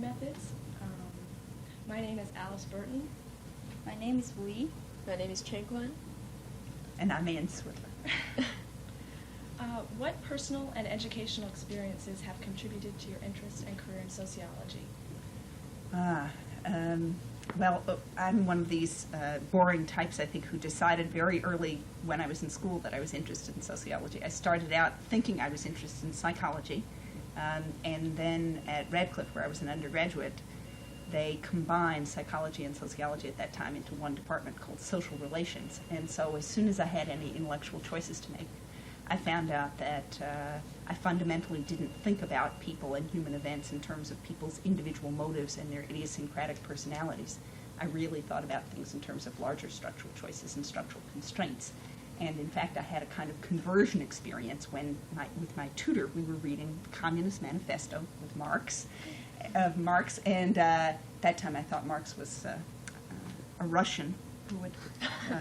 methods. My name is Alice Burton. My name is Wee. My name is Chen Guan. And I'm Ann Swidler. What personal and educational experiences have contributed to your interest and career in sociology? Well, I'm one of these boring types, I think, who decided very early when I was in school that I was interested in sociology. I started out thinking I was interested in psychology, and then at Radcliffe, where I was an undergraduate, they combined psychology and sociology at that time into one department called social relations. And so as soon as I had any intellectual choices to make, I found out that I fundamentally didn't think about people and human events in terms of people's individual motives and their idiosyncratic personalities. I really thought about things in terms of larger structural choices and structural constraints. And in fact, I had a kind of conversion experience when, with my tutor, we were reading the Communist Manifesto with Marx, and that time I thought Marx was a Russian who would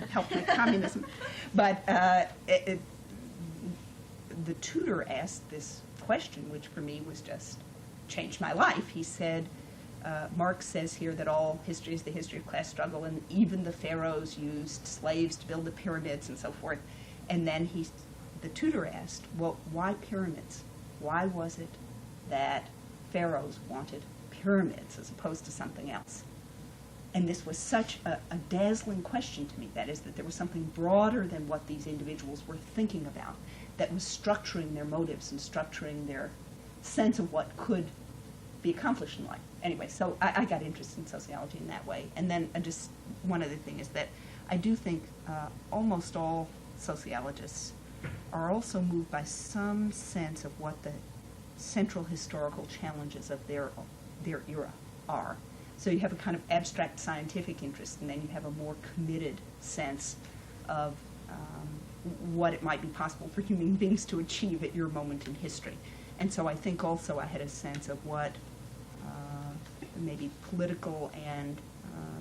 help make communism. But the tutor asked this question, which for me was just changed my life. He said, Marx says here that all history is the history of class struggle, and even the pharaohs used slaves to build the pyramids and so forth. And then the tutor asked, well, why pyramids? Why was it that pharaohs wanted pyramids as opposed to something else? And this was such a dazzling question to me, that is, that there was something broader than what these individuals were thinking about that was structuring their motives and structuring their sense of what could be accomplished in life. Anyway, so I got interested in sociology in that way. And then just one other thing is that I do think almost all sociologists are also moved by some sense of what the central historical challenges of their era are. So you have a kind of abstract scientific interest, and then you have a more committed sense of what it might be possible for human beings to achieve at your moment in history. And so I think also I had a sense of what maybe political and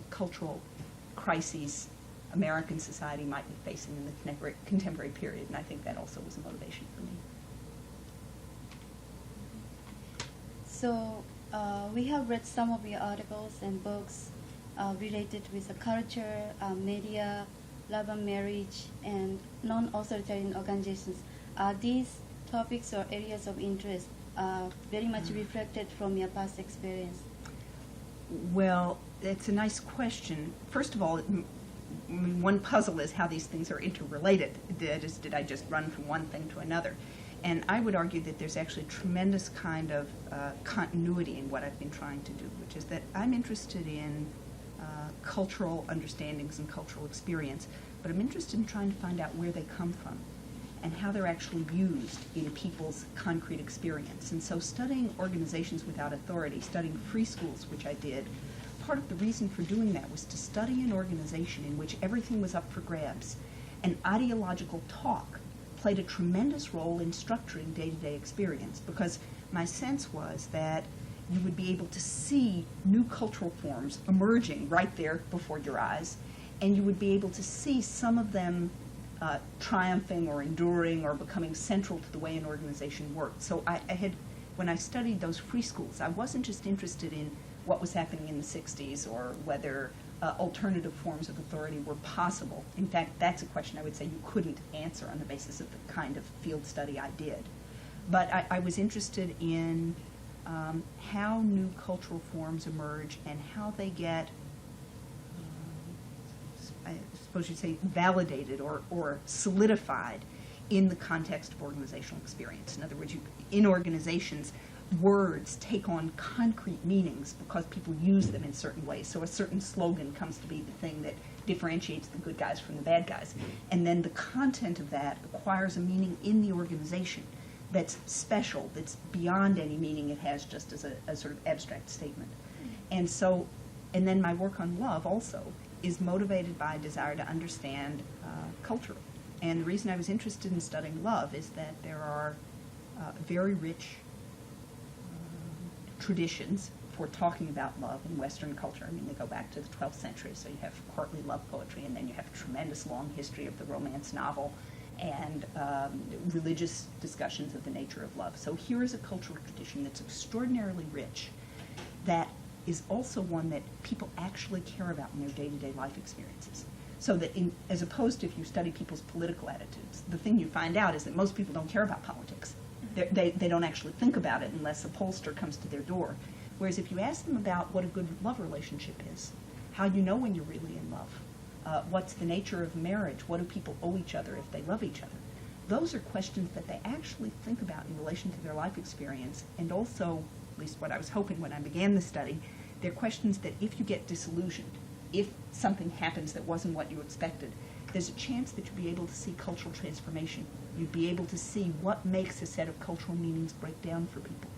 cultural crises American society might be facing in the contemporary period, and I think that also was a motivation for me. So we have read some of your articles and books related with the culture, media, love and marriage, and non-authoritarian organizations. Are these topics or areas of interest very much reflected from your past experience? Well, it's a nice question. First of all, one puzzle is how these things are interrelated. Did I just run from one thing to another? And I would argue that there's actually tremendous kind of continuity in what I've been trying to do, which is that I'm interested in cultural understandings and cultural experience, but I'm interested in trying to find out where they come from and how they're actually used in people's concrete experience. And so studying organizations without authority, studying free schools, which I did, part of the reason for doing that was to study an organization in which everything was up for grabs, and ideological talk played a tremendous role in structuring day-to-day experience, because my sense was that you would be able to see new cultural forms emerging right there before your eyes, and you would be able to see some of them triumphing or enduring or becoming central to the way an organization worked. So when I studied those free schools, I wasn't just interested in what was happening in the 60s or whether alternative forms of authority were possible. In fact, that's a question I would say you couldn't answer on the basis of the kind of field study I did. But I was interested in how new cultural forms emerge and how they get, I suppose you'd say, validated or solidified in the context of organizational experience. In other words, in organizations, words take on concrete meanings because people use them in certain ways. So a certain slogan comes to be the thing that differentiates the good guys from the bad guys. And then the content of that acquires a meaning in the organization that's special, that's beyond any meaning it has just as a sort of abstract statement. And so, and then my work on love also is motivated by a desire to understand culture. And the reason I was interested in studying love is that there are very rich traditions for talking about love in Western culture. I mean, they go back to the 12th century, so you have courtly love poetry, and then you have a tremendous long history of the romance novel and religious discussions of the nature of love. So here is a cultural tradition that's extraordinarily rich that is also one that people actually care about in their day-to-day life experiences. So that as opposed to if you study people's political attitudes, the thing you find out is that most people don't care about politics. They don't actually think about it unless a pollster comes to their door. Whereas if you ask them about what a good love relationship is, how you know when you're really in love, what's the nature of marriage, what do people owe each other if they love each other, those are questions that they actually think about in relation to their life experience, and also, at least what I was hoping when I began the study, they're questions that if you get disillusioned, if something happens that wasn't what you expected, there's a chance that you'll be able to see cultural transformation. You'd be able to see what makes a set of cultural meanings break down for people,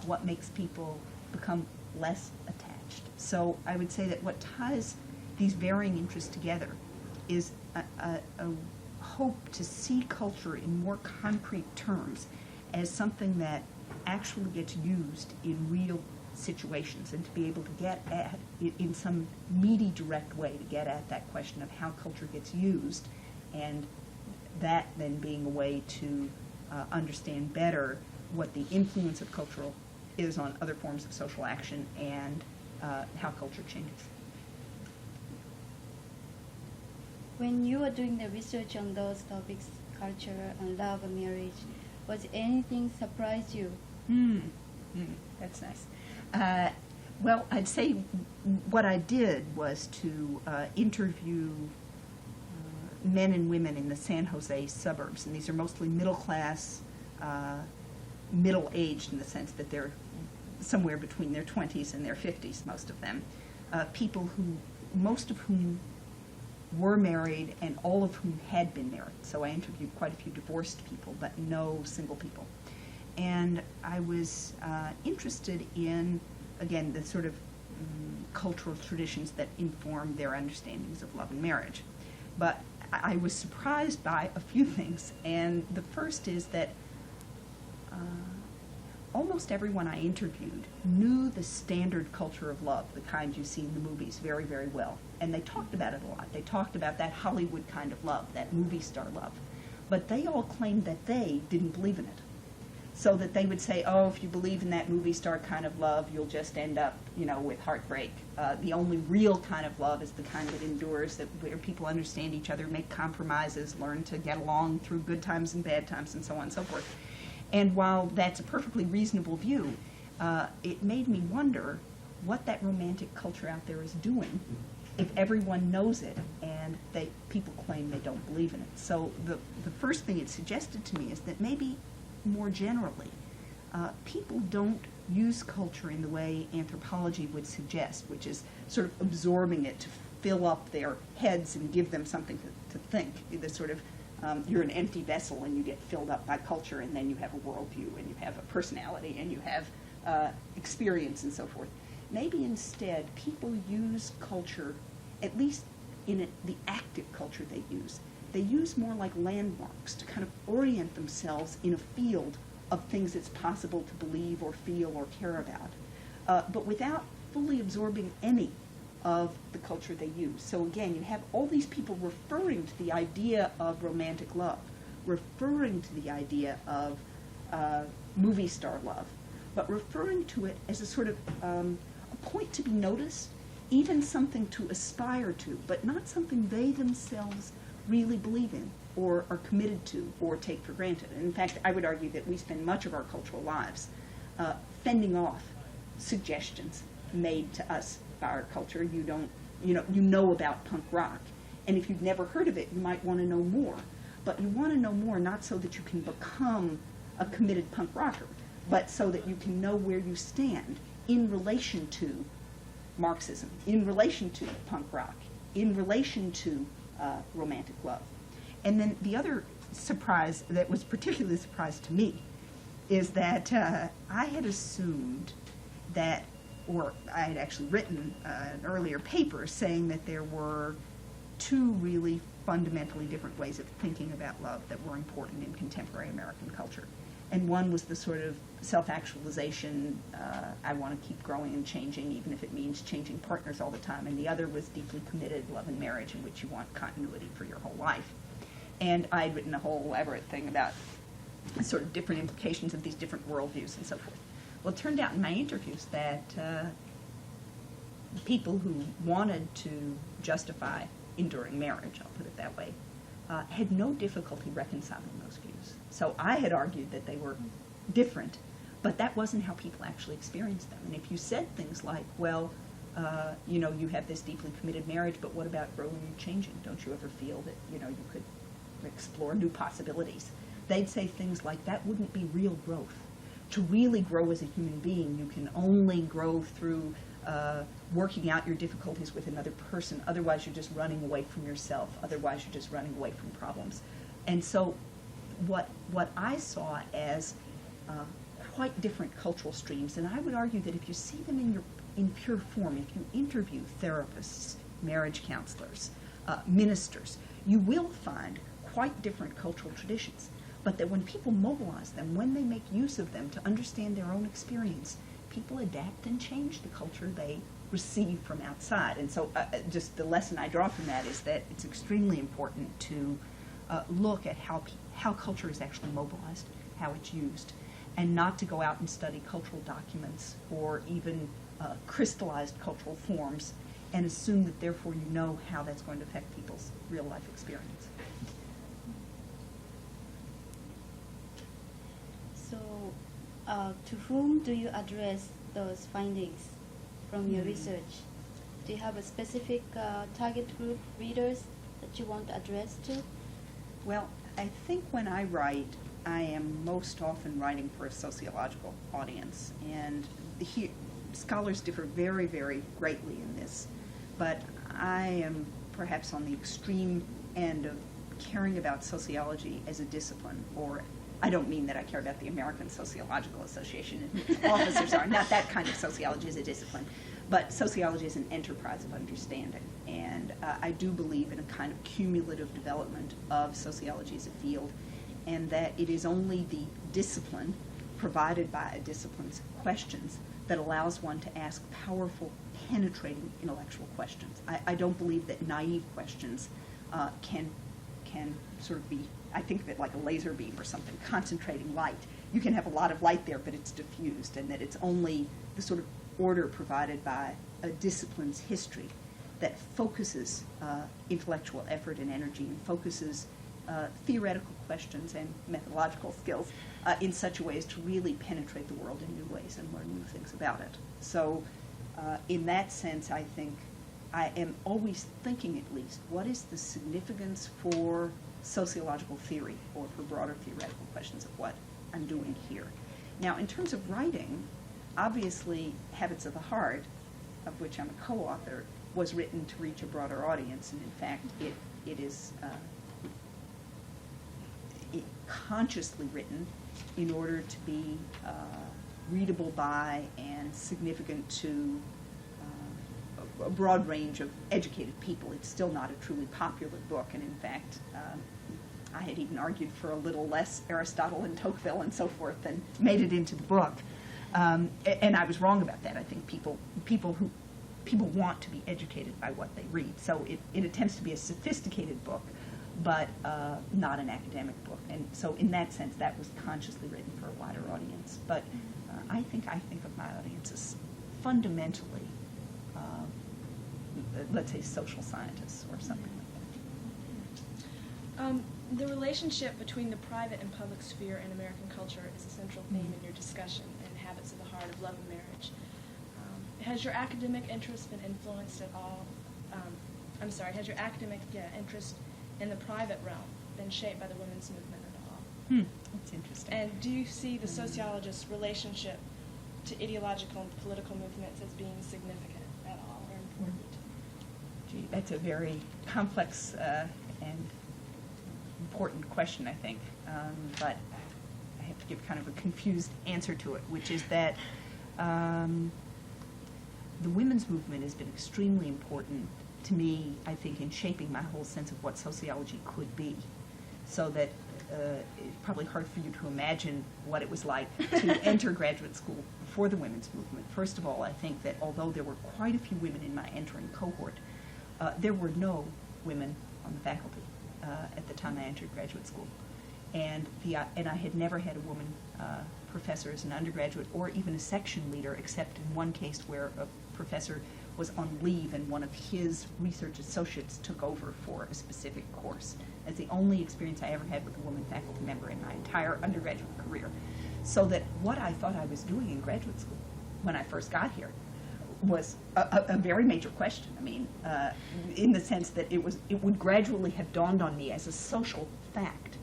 what makes people become less attached. So I would say that what ties these varying interests together is a hope to see culture in more concrete terms as something that actually gets used in real situations, and to be able to get at it in some meaty, direct way to get at that question of how culture gets used, and that then being a way to understand better what the influence of cultural is on other forms of social action and how culture changes. When you were doing the research on those topics, culture and love and marriage, was anything surprise you? That's nice. Well, I'd say what I did was to interview men and women in the San Jose suburbs, and these are mostly middle class, middle-aged in the sense that they're somewhere between their 20s and their 50s, most of them. People who, most of whom were married and all of whom had been married. So I interviewed quite a few divorced people, but no single people. And I was interested in, again, the sort of cultural traditions that inform their understandings of love and marriage. But I was surprised by a few things, and the first is that almost everyone I interviewed knew the standard culture of love, the kind you see in the movies, very, very well. And they talked about it a lot. They talked about that Hollywood kind of love, that movie star love. But they all claimed that they didn't believe in it. So that they would say, oh, if you believe in that movie star kind of love, you'll just end up, with heartbreak. The only real kind of love is the kind that endures, that where people understand each other, make compromises, learn to get along through good times and bad times, and so on and so forth. And while that's a perfectly reasonable view, it made me wonder what that romantic culture out there is doing if everyone knows it and people claim they don't believe in it. So the first thing it suggested to me is that maybe more generally, people don't use culture in the way anthropology would suggest, which is sort of absorbing it to fill up their heads and give them something to think. The sort of, you're an empty vessel and you get filled up by culture, and then you have a worldview and you have a personality and you have experience and so forth. Maybe instead people use culture, at least in the active culture they use more like landmarks to kind of orient themselves in a field of things it's possible to believe or feel or care about, but without fully absorbing any of the culture they use. So again, you have all these people referring to the idea of romantic love, referring to the idea of movie star love, but referring to it as a sort of a point to be noticed, even something to aspire to, but not something they themselves really believe in or are committed to or take for granted. And in fact, I would argue that we spend much of our cultural lives fending off suggestions made to us by our culture. You know about punk rock, and if you've never heard of it, you might want to know more. But you want to know more not so that you can become a committed punk rocker, but so that you can know where you stand in relation to Marxism, in relation to punk rock, in relation to romantic love. And then the other surprise that was particularly a surprise to me is that I had assumed that, or I had actually written an earlier paper saying that there were two really fundamentally different ways of thinking about love that were important in contemporary American culture. And one was the sort of self-actualization, I want to keep growing and changing, even if it means changing partners all the time. And the other was deeply committed love and marriage, in which you want continuity for your whole life. And I'd written a whole elaborate thing about sort of different implications of these different worldviews and so forth. Well, it turned out in my interviews that people who wanted to justify enduring marriage, I'll put it that way, had no difficulty reconciling those views. So I had argued that they were different, but that wasn't how people actually experienced them. And if you said things like, well, you have this deeply committed marriage, but what about growing and changing? Don't you ever feel that, you could explore new possibilities? They'd say things like, that wouldn't be real growth. To really grow as a human being, you can only grow through working out your difficulties with another person. Otherwise, you're just running away from yourself. Otherwise, you're just running away from problems. And so what I saw as quite different cultural streams, and I would argue that if you see them in pure form, if you interview therapists, marriage counselors, ministers, you will find quite different cultural traditions. But that when people mobilize them, when they make use of them to understand their own experience, people adapt and change the culture they receive from outside. And so just the lesson I draw from that is that it's extremely important to look at how culture is actually mobilized, how it's used, and not to go out and study cultural documents or even crystallized cultural forms and assume that therefore you know how that's going to affect people's real life experience. So, to whom do you address those findings from your research? Do you have a specific target group readers that you want to address to? Well, I think when I write, I am most often writing for a sociological audience, and scholars differ very, very greatly in this, but I am perhaps on the extreme end of caring about sociology as a discipline, or I don't mean that I care about the American Sociological Association and its officers are, not that kind of sociology as a discipline, but sociology is an enterprise of understanding. And I do believe in a kind of cumulative development of sociology as a field, and that it is only the discipline provided by a discipline's questions that allows one to ask powerful, penetrating intellectual questions. I don't believe that naive questions can sort of be, I think of it like a laser beam or something, concentrating light. You can have a lot of light there, but it's diffused, and that it's only the sort of order provided by a discipline's history that focuses intellectual effort and energy and focuses theoretical questions and methodological skills in such a way as to really penetrate the world in new ways and learn new things about it. So in that sense, I think I am always thinking, at least, what is the significance for sociological theory or for broader theoretical questions of what I'm doing here. Now, in terms of writing, obviously, Habits of the Heart, of which I'm a co-author, was written to reach a broader audience, and in fact, it is consciously written in order to be readable by and significant to a broad range of educated people. It's still not a truly popular book, and in fact, I had even argued for a little less Aristotle and Tocqueville and so forth than made it into the book. And I was wrong about that. I think people want to be educated by what they read. So it attempts to be a sophisticated book, but not an academic book. And so in that sense, that was consciously written for a wider audience. But I think of my audience as fundamentally, let's say, social scientists or something like that. The relationship between the private and public sphere in American culture is a central theme in your discussion in Habits of the Heart of Love and Marriage. Has your academic interest been influenced at all? Has your academic interest in the private realm been shaped by the women's movement at all? That's interesting. And do you see the sociologist's relationship to ideological and political movements as being significant at all or important? Gee, that's a very complex and important question, I think. But I have to give kind of a confused answer to it, which is that the women's movement has been extremely important to me, I think, in shaping my whole sense of what sociology could be. So that it's probably hard for you to imagine what it was like to enter graduate school before the women's movement. First of all, I think that although there were quite a few women in my entering cohort, there were no women on the faculty at the time I entered graduate school. And I had never had a woman professor as an undergraduate or even a section leader, except in one case where a professor was on leave and one of his research associates took over for a specific course. That's the only experience I ever had with a woman faculty member in my entire undergraduate career. So that what I thought I was doing in graduate school when I first got here was a very major question. I mean, in the sense that it would gradually have dawned on me as a social fact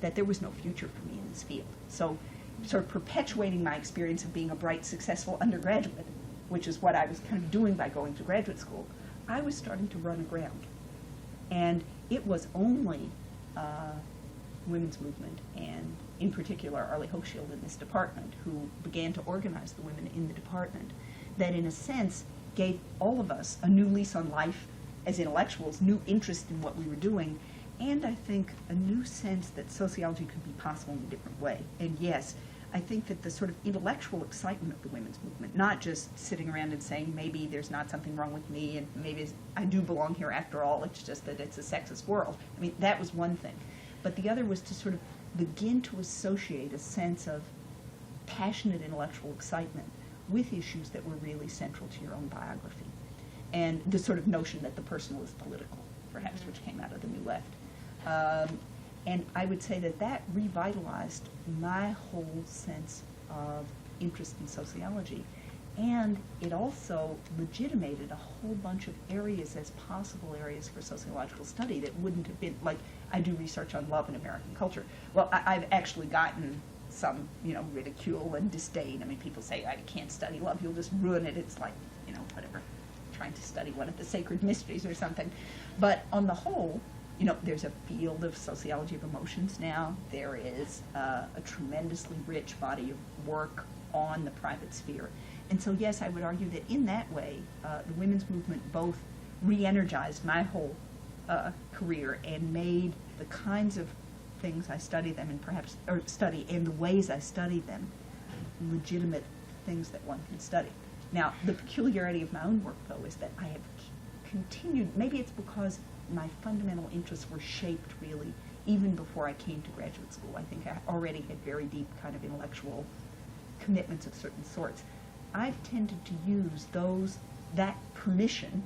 that there was no future for me in this field. So sort of perpetuating my experience of being a bright, successful undergraduate, which is what I was kind of doing by going to graduate school, I was starting to run aground. And it was only women's movement, and in particular Arlie Hochschild in this department, who began to organize the women in the department, that in a sense gave all of us a new lease on life as intellectuals, new interest in what we were doing, and I think a new sense that sociology could be possible in a different way. And yes, I think that the sort of intellectual excitement of the women's movement, not just sitting around and saying maybe there's not something wrong with me and maybe I do belong here after all, it's just that it's a sexist world. I mean, that was one thing. But the other was to sort of begin to associate a sense of passionate intellectual excitement with issues that were really central to your own biography. And the sort of notion that the personal is political, perhaps, which came out of the New Left. And I would say that that revitalized my whole sense of interest in sociology. And it also legitimated a whole bunch of areas as possible areas for sociological study that wouldn't have been, like I do research on love in American culture. Well, I've actually gotten some, ridicule and disdain. I mean, people say, I can't study love, you'll just ruin it. It's like, whatever, trying to study one of the sacred mysteries or something. But on the whole, there's a field of sociology of emotions now. There is a tremendously rich body of work on the private sphere. And so, yes, I would argue that in that way, the women's movement both re-energized my whole career and made the kinds of things I study them and the ways I study them legitimate things that one can study. Now, the peculiarity of my own work, though, is that I have continued, maybe it's because my fundamental interests were shaped really even before I came to graduate school. I think I already had very deep kind of intellectual commitments of certain sorts. I've tended to use that permission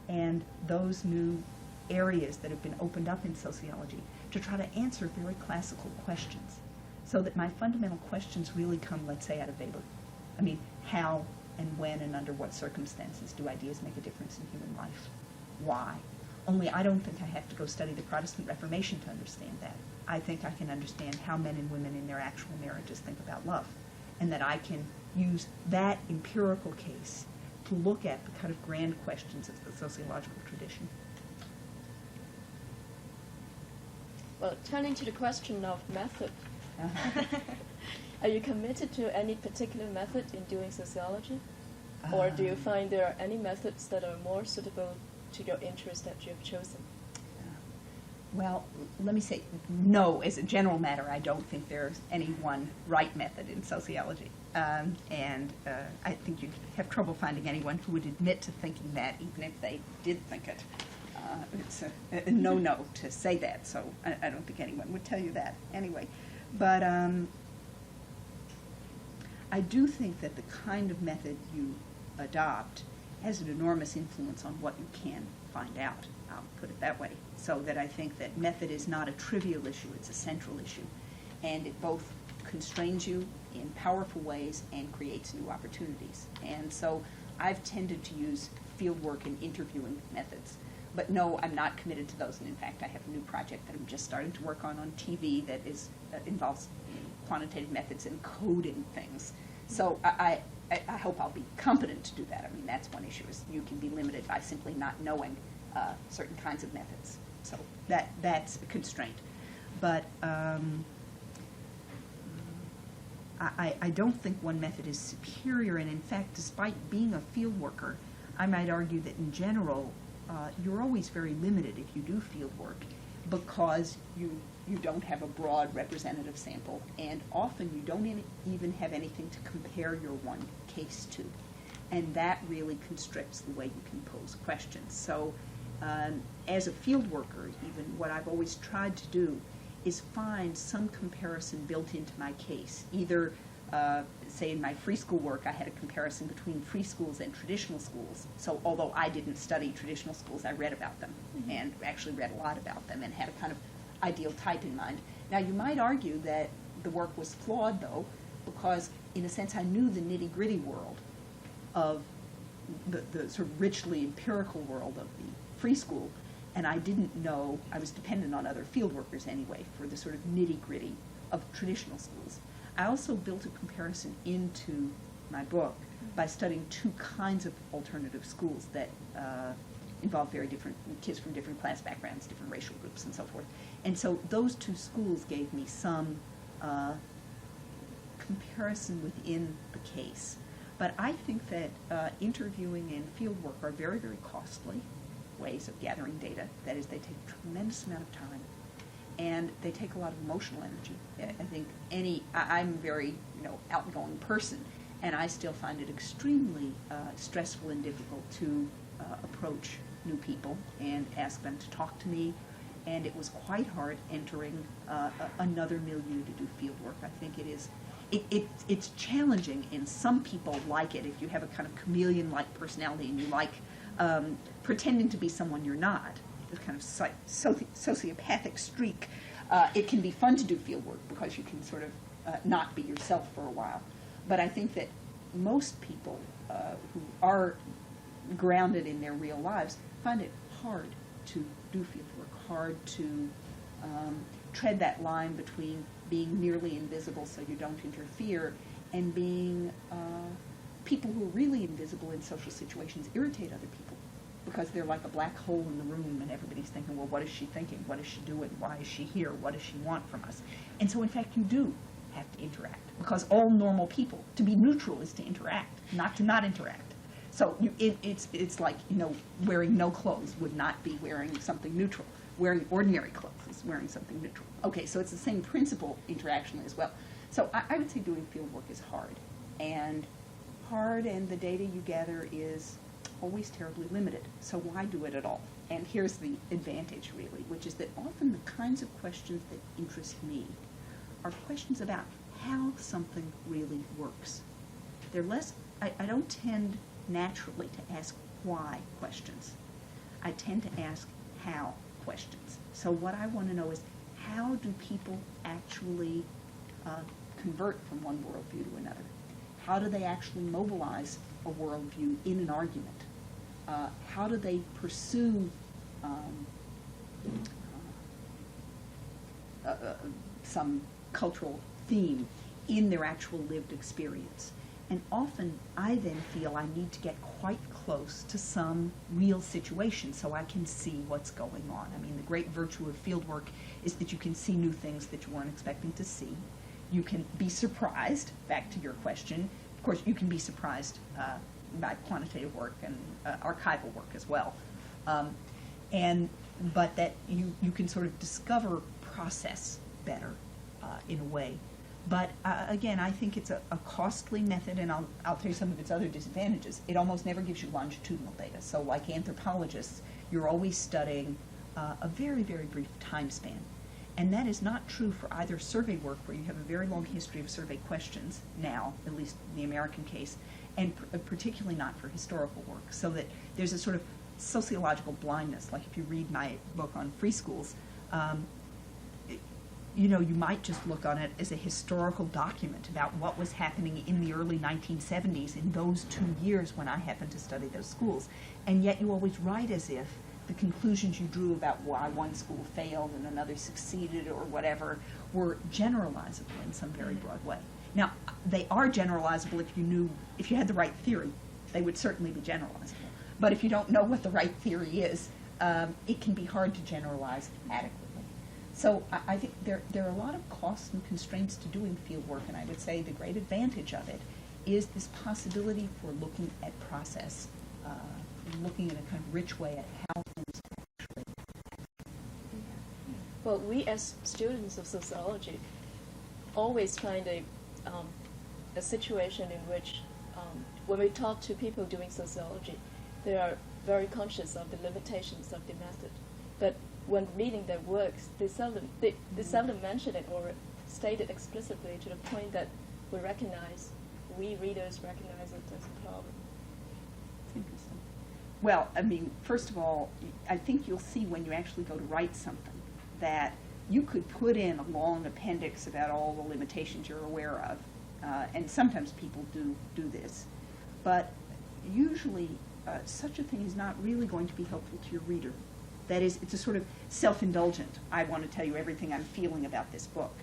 and those new areas that have been opened up in sociology to try to answer very classical questions, so that my fundamental questions really come, let's say, out of Weber. I mean, how and when and under what circumstances do ideas make a difference in human life? Why? Only I don't think I have to go study the Protestant Reformation to understand that. I think I can understand how men and women in their actual marriages think about love, and that I can use that empirical case to look at the kind of grand questions of the sociological tradition. Well, turning to the question of method, are you committed to any particular method in doing sociology? Or do you find there are any methods that are more suitable to your interest that you have chosen? Well, let me say, no, as a general matter, I don't think there's any one right method in sociology. And I think you'd have trouble finding anyone who would admit to thinking that, even if they did think it. It's a no-no to say that, so I don't think anyone would tell you that anyway. But I do think that the kind of method you adopt has an enormous influence on what you can find out. I'll put it that way. So that I think that method is not a trivial issue, it's a central issue. And it both constrains you in powerful ways and creates new opportunities. And so I've tended to use fieldwork and interviewing methods. But no, I'm not committed to those. And in fact, I have a new project that I'm just starting to work on TV that involves quantitative methods and coding things. So I hope I'll be competent to do that. I mean, that's one issue, is you can be limited by simply not knowing certain kinds of methods. So that's a constraint. But I don't think one method is superior. And in fact, despite being a field worker, I might argue that in general, you're always very limited if you do field work, because you don't have a broad representative sample, and often you don't even have anything to compare your one case to. And that really constricts the way you can pose questions. So as a field worker, even, what I've always tried to do is find some comparison built into my case, either say in my free school work, I had a comparison between free schools and traditional schools. So although I didn't study traditional schools, I read about them and actually read a lot about them and had a kind of ideal type in mind. Now, you might argue that the work was flawed, though, because in a sense I knew the nitty-gritty world of the sort of richly empirical world of the free school, and I didn't know, I was dependent on other field workers anyway for the sort of nitty-gritty of traditional schools. I also built a comparison into my book by studying two kinds of alternative schools that involve very different kids from different class backgrounds, different racial groups, and so forth. And so those two schools gave me some comparison within the case. But I think that interviewing and field work are very, very costly ways of gathering data. That is, they take a tremendous amount of time, and they take a lot of emotional energy. I think I'm a very outgoing person, and I still find it extremely stressful and difficult to approach new people and ask them to talk to me. And it was quite hard entering another milieu to do field work. I think it is. It's challenging, and some people like it. If you have a kind of chameleon-like personality and you like pretending to be someone you're not, this kind of sociopathic streak, it can be fun to do field work because you can sort of not be yourself for a while. But I think that most people who are grounded in their real lives find it hard to do field work, hard to tread that line between being nearly invisible so you don't interfere and being people who are really invisible in social situations irritate other people because they're like a black hole in the room and everybody's thinking, well, what is she thinking? What is she doing? Why is she here? What does she want from us? And so, in fact, you do have to interact because all normal people, to be neutral is to interact, not to not interact. So it's like, wearing no clothes would not be wearing something neutral. Wearing ordinary clothes is wearing something neutral. Okay, so it's the same principle interaction as well. So I would say doing field work is hard. And the data you gather is always terribly limited. So why do it at all? And here's the advantage, really, which is that often the kinds of questions that interest me are questions about how something really works. They're less, I don't tend naturally to ask why questions. I tend to ask how questions. So what I want to know is, how do people actually convert from one worldview to another? How do they actually mobilize a worldview in an argument? How do they pursue some cultural theme in their actual lived experience? And often I then feel I need to get quite close to some real situation so I can see what's going on. I mean, the great virtue of fieldwork is that you can see new things that you weren't expecting to see. You can be surprised, back to your question. Of course, you can be surprised by quantitative work and archival work as well. But that you can sort of discover process better in a way. But again, I think it's a costly method, and I'll tell you some of its other disadvantages. It almost never gives you longitudinal data. So like anthropologists, you're always studying a very, very brief time span. And that is not true for either survey work, where you have a very long history of survey questions now, at least in the American case, and particularly not for historical work. So that there's a sort of sociological blindness. Like if you read my book on free schools, you might just look on it as a historical document about what was happening in the early 1970s in those 2 years when I happened to study those schools. And yet you always write as if the conclusions you drew about why one school failed and another succeeded or whatever were generalizable in some very broad way. Now, they are generalizable if you had the right theory. They would certainly be generalizable. But if you don't know what the right theory is, it can be hard to generalize adequately. So I think there are a lot of costs and constraints to doing field work, and I would say the great advantage of it is this possibility for looking at process, looking in a kind of rich way at how things actually happen. Well, we as students of sociology always find a situation in which when we talk to people doing sociology, they are very conscious of the limitations of the method. But when reading their works, they seldom mention it or state it explicitly, to the point that we readers recognize it as a problem? It's interesting. Well, I mean, first of all, I think you'll see when you actually go to write something that you could put in a long appendix about all the limitations you're aware of, and sometimes people do this, but usually such a thing is not really going to be helpful to your reader. That is, it's a sort of self-indulgent, I want to tell you everything I'm feeling about this book.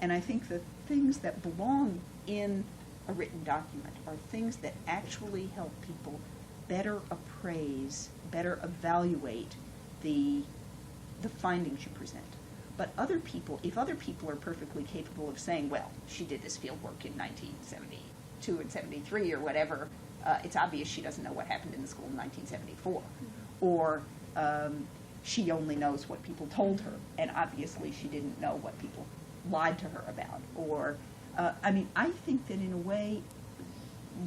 And I think the things that belong in a written document are things that actually help people better appraise, better evaluate the findings you present. But other people, if other people are perfectly capable of saying, well, she did this field work in 1972 and 73 or whatever, it's obvious she doesn't know what happened in the school in 1974. Mm-hmm. Or she only knows what people told her, and obviously she didn't know what people lied to her about. Or, I mean, I think that in a way,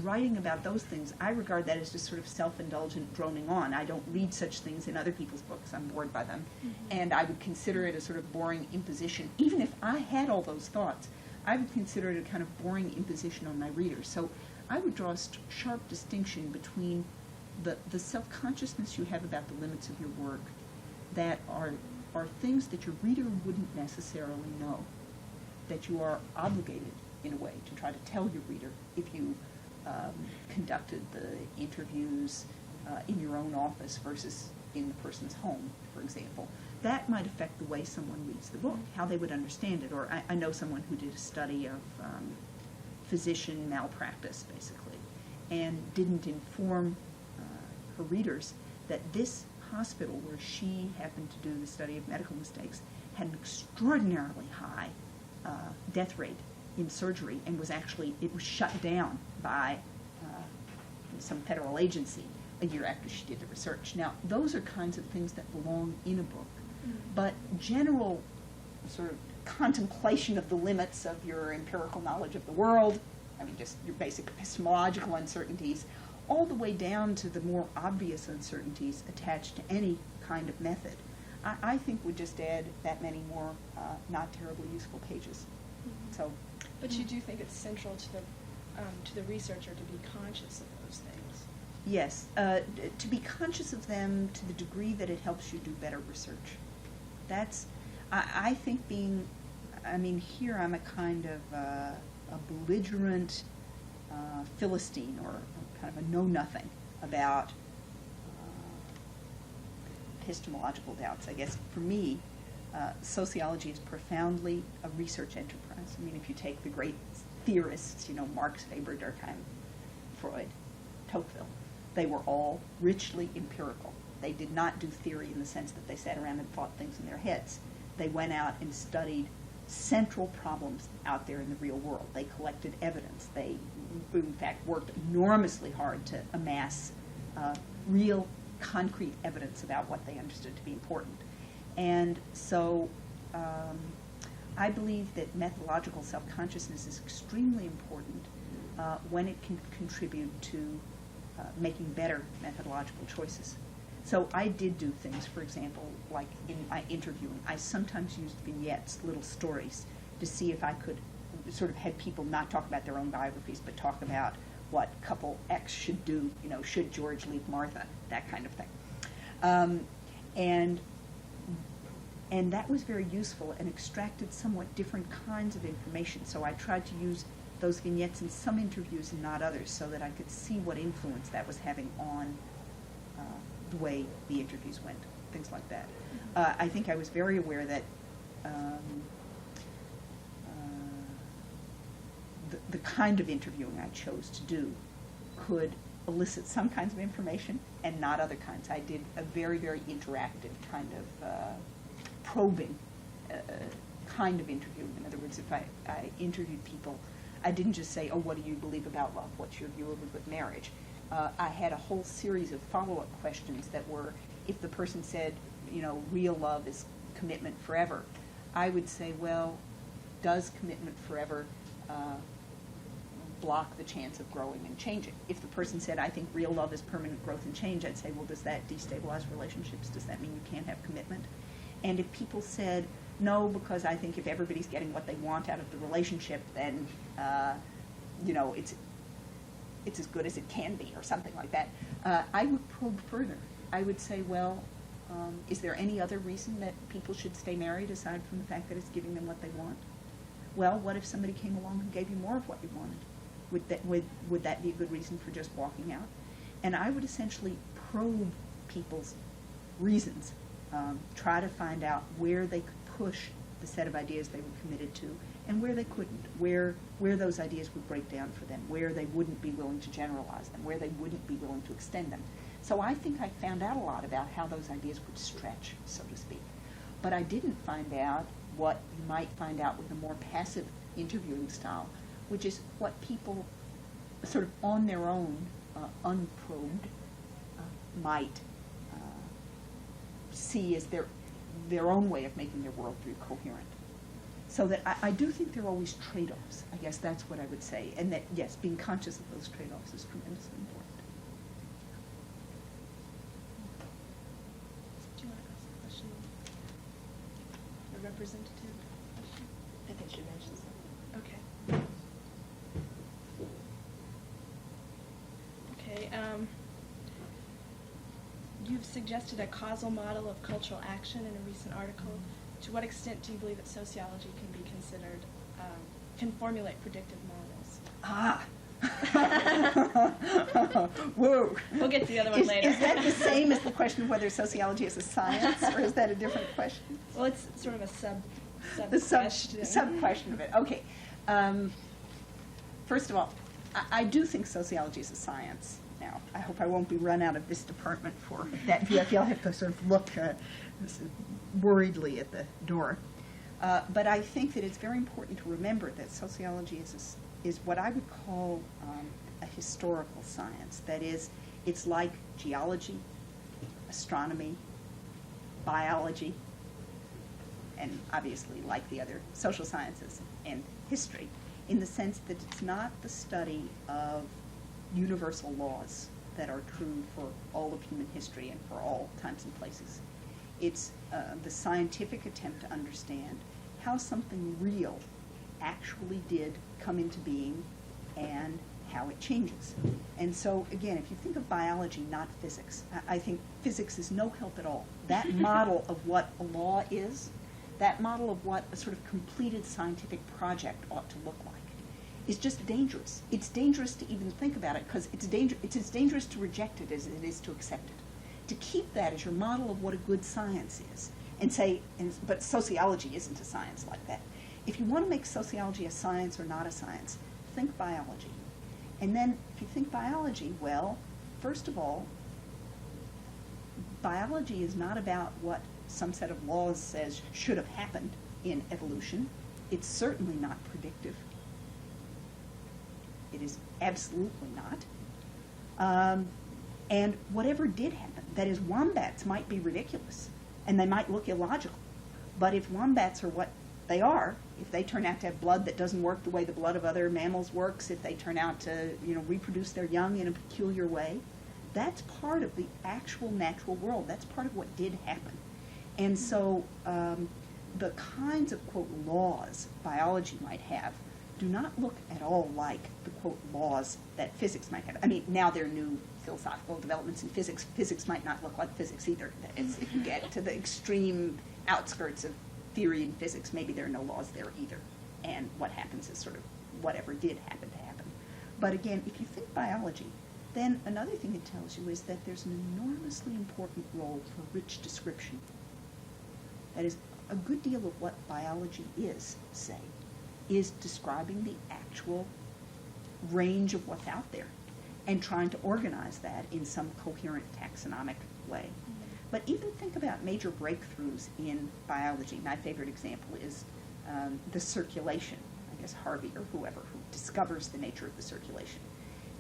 writing about those things, I regard that as just sort of self-indulgent droning on. I don't read such things in other people's books. I'm bored by them. Mm-hmm. And I would consider it a sort of boring imposition. Even if I had all those thoughts, I would consider it a kind of boring imposition on my readers. So I would draw a sharp distinction between the self-consciousness you have about the limits of your work that are things that your reader wouldn't necessarily know, that you are obligated, in a way, to try to tell your reader if you conducted the interviews in your own office versus in the person's home, for example. That might affect the way someone reads the book, how they would understand it. Or I know someone who did a study of physician malpractice, basically, and didn't inform her readers that this hospital where she happened to do the study of medical mistakes had an extraordinarily high death rate in surgery, and it was shut down by some federal agency a year after she did the research. Now, those are kinds of things that belong in a book, but general sort of contemplation of the limits of your empirical knowledge of the world, I mean, just your basic epistemological uncertainties, all the way down to the more obvious uncertainties attached to any kind of method, I think would just add that many more not terribly useful pages. So, but you do think it's central to the researcher to be conscious of those things? Yes, to be conscious of them to the degree that it helps you do better research. That's, I think here I'm a kind of a belligerent Philistine, or kind of a know-nothing about epistemological doubts. I guess for me, sociology is profoundly a research enterprise. I mean, if you take the great theorists, Marx, Weber, Durkheim, Freud, Tocqueville, they were all richly empirical. They did not do theory in the sense that they sat around and thought things in their heads. They went out and studied central problems out there in the real world. They collected evidence. They, in fact, worked enormously hard to amass real, concrete evidence about what they understood to be important. And so I believe that methodological self-consciousness is extremely important when it can contribute to making better methodological choices. So I did do things, for example, like in my interviewing, I sometimes used vignettes, little stories, to see if I could sort of have people not talk about their own biographies, but talk about what couple X should do, should George leave Martha, that kind of thing. And that was very useful and extracted somewhat different kinds of information. So I tried to use those vignettes in some interviews and not others, so that I could see what influence that was having on the way the interviews went, things like that. I think I was very aware that the kind of interviewing I chose to do could elicit some kinds of information and not other kinds. I did a very, very interactive kind of probing kind of interviewing. In other words, if I interviewed people, I didn't just say, oh, what do you believe about love? What's your view of a good marriage? I had a whole series of follow-up questions that were, if the person said, real love is commitment forever, I would say, well, does commitment forever block the chance of growing and changing? If the person said, I think real love is permanent growth and change, I'd say, well, does that destabilize relationships? Does that mean you can't have commitment? And if people said, no, because I think if everybody's getting what they want out of the relationship, then it's as good as it can be, or something like that. I would probe further. I would say, well, is there any other reason that people should stay married aside from the fact that it's giving them what they want? Well, what if somebody came along who gave you more of what you wanted? Would that be a good reason for just walking out? And I would essentially probe people's reasons, try to find out where they could push the set of ideas they were committed to, and where they couldn't, where those ideas would break down for them, where they wouldn't be willing to generalize them, where they wouldn't be willing to extend them. So I think I found out a lot about how those ideas would stretch, so to speak. But I didn't find out what you might find out with a more passive interviewing style, which is what people sort of on their own, unprobed, might see as their own way of making their worldview coherent. So that I do think there are always trade-offs. I guess that's what I would say. And that, yes, being conscious of those trade-offs is tremendously important. Do you want to ask a question? A representative question? I think she mentioned something. Okay. You've suggested a causal model of cultural action in a recent article. To what extent do you believe that sociology can be considered, can formulate predictive models? Whoa. We'll get to the other one later. Is that the same as the question of whether sociology is a science, or is that a different question? Well, it's sort of a The sub-question. sub-question of it. Okay. First of all, I do think sociology is a science. Now, I hope I won't be run out of this department for that view. I feel I have to sort of look worriedly at the door. But I think that it's very important to remember that sociology is what I would call a historical science. That is, it's like geology, astronomy, biology, and obviously like the other social sciences and history, in the sense that it's not the study of universal laws that are true for all of human history and for all times and places. It's the scientific attempt to understand how something real actually did come into being and how it changes. And so, again, if you think of biology, not physics, I think physics is no help at all. That model of what a law is, that model of what a sort of completed scientific project ought to look like, is just dangerous. It's dangerous to even think about it because it's as dangerous to reject it as it is to accept it. To keep that as your model of what a good science is and say, but sociology isn't a science like that. If you want to make sociology a science or not a science, think biology. And then if you think biology, well, first of all, biology is not about what some set of laws says should have happened in evolution. It's certainly not predictive. It is absolutely not. And whatever did happen, that is, wombats might be ridiculous, and they might look illogical. But if wombats are what they are, if they turn out to have blood that doesn't work the way the blood of other mammals works, if they turn out to, reproduce their young in a peculiar way, that's part of the actual natural world. That's part of what did happen. And so the kinds of, quote, laws biology might have do not look at all like the, quote, laws that physics might have. I mean, now there are new philosophical developments in physics. Physics might not look like physics either. If you get to the extreme outskirts of theory in physics, maybe there are no laws there either. And what happens is sort of whatever did happen to happen. But again, if you think biology, then another thing it tells you is that there's an enormously important role for rich description. That is, a good deal of what biology is, say, is describing the actual range of what's out there and trying to organize that in some coherent taxonomic way. Mm-hmm. But even think about major breakthroughs in biology. My favorite example is the circulation. I guess Harvey or whoever who discovers the nature of the circulation.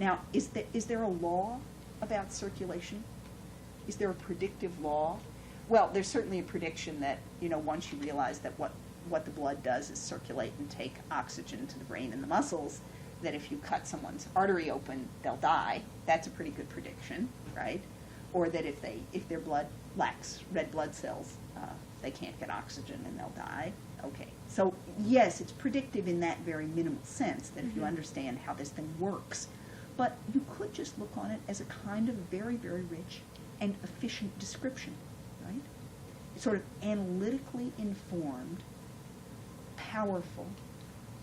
Now, is there a law about circulation? Is there a predictive law? Well, there's certainly a prediction that, once you realize that what the blood does is circulate and take oxygen to the brain and the muscles, that if you cut someone's artery open, they'll die. That's a pretty good prediction, right? Or that if their blood lacks red blood cells, they can't get oxygen and they'll die. Okay, so yes, it's predictive in that very minimal sense, that if you Mhm. understand how this thing works. But you could just look on it as a kind of very, very rich and efficient description, right? It's sort of analytically informed, powerful,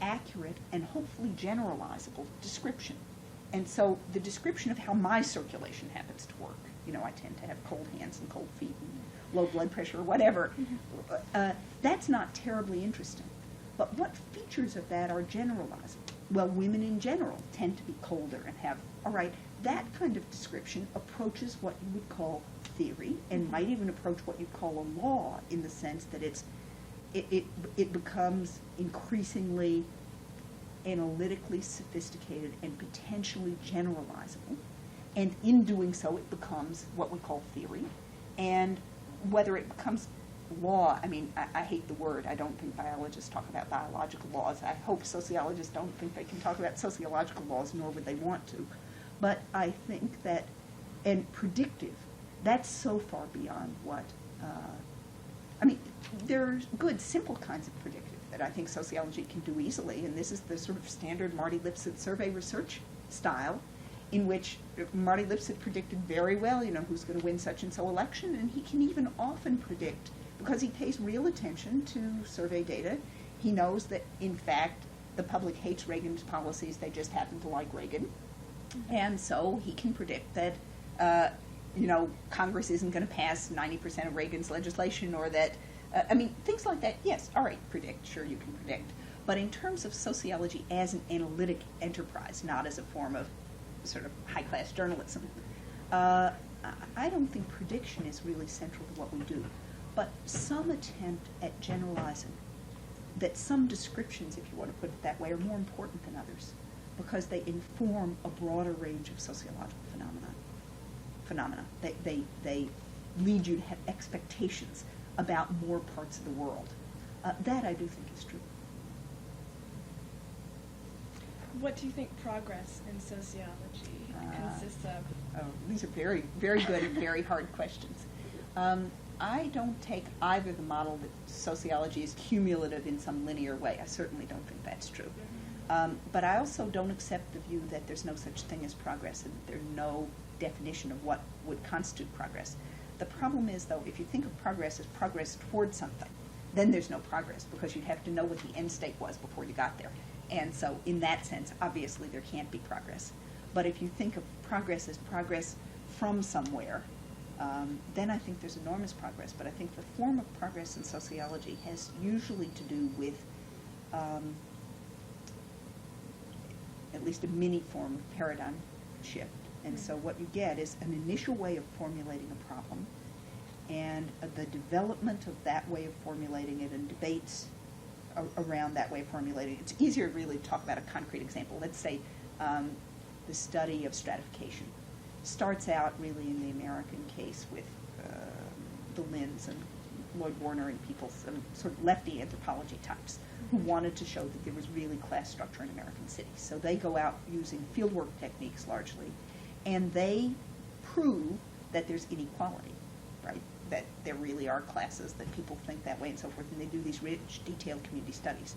accurate, and hopefully generalizable description. And so the description of how my circulation happens to work, I tend to have cold hands and cold feet and low blood pressure or whatever, that's not terribly interesting. But what features of that are generalizable? Well, women in general tend to be colder and have, all right, that kind of description approaches what you would call theory and might even approach what you'd call a law, in the sense that it becomes increasingly analytically sophisticated and potentially generalizable. And in doing so, it becomes what we call theory. And whether it becomes law, I hate the word. I don't think biologists talk about biological laws. I hope sociologists don't think they can talk about sociological laws, nor would they want to. But I think that, and predictive, that's so far beyond what, there's good, simple kinds of predictive that I think sociology can do easily, and this is the sort of standard Marty Lipset survey research style, in which Marty Lipset predicted very well, who's going to win such and so election, and he can even often predict, because he pays real attention to survey data, he knows that, in fact, the public hates Reagan's policies, they just happen to like Reagan. And so he can predict that, Congress isn't going to pass 90% of Reagan's legislation, or that, things like that. Yes, all right, predict, sure you can predict. But in terms of sociology as an analytic enterprise, not as a form of sort of high-class journalism, I don't think prediction is really central to what we do. But some attempt at generalizing, that some descriptions, if you want to put it that way, are more important than others, because they inform a broader range of sociological phenomena. They lead you to have expectations about more parts of the world. That I do think is true. What do you think progress in sociology consists of? Oh, these are very, very good and very hard questions. I don't take either the model that sociology is cumulative in some linear way. I certainly don't think that's true. But I also don't accept the view that there's no such thing as progress and there's no definition of what would constitute progress. The problem is, though, if you think of progress as progress toward something, then there's no progress, because you'd have to know what the end state was before you got there. And so in that sense, obviously, there can't be progress. But if you think of progress as progress from somewhere, then I think there's enormous progress. But I think the form of progress in sociology has usually to do with at least a mini form of paradigm shift. And so what you get is an initial way of formulating a problem, and the development of that way of formulating it and debates around that way of formulating it. It's easier really to talk about a concrete example. Let's say the study of stratification starts out really in the American case with the Linds and Lloyd Warner and people, some sort of lefty anthropology types who wanted to show that there was really class structure in American cities. So they go out using fieldwork techniques largely, and they prove that there's inequality, right? That there really are classes, that people think that way and so forth, and they do these rich, detailed community studies.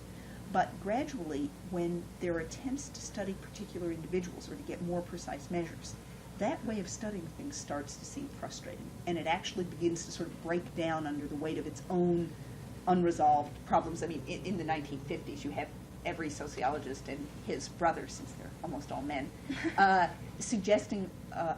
But gradually, when there are attempts to study particular individuals or to get more precise measures, that way of studying things starts to seem frustrating, and it actually begins to sort of break down under the weight of its own unresolved problems. In the 1950s, you have every sociologist and his brother, since they're almost all men, suggesting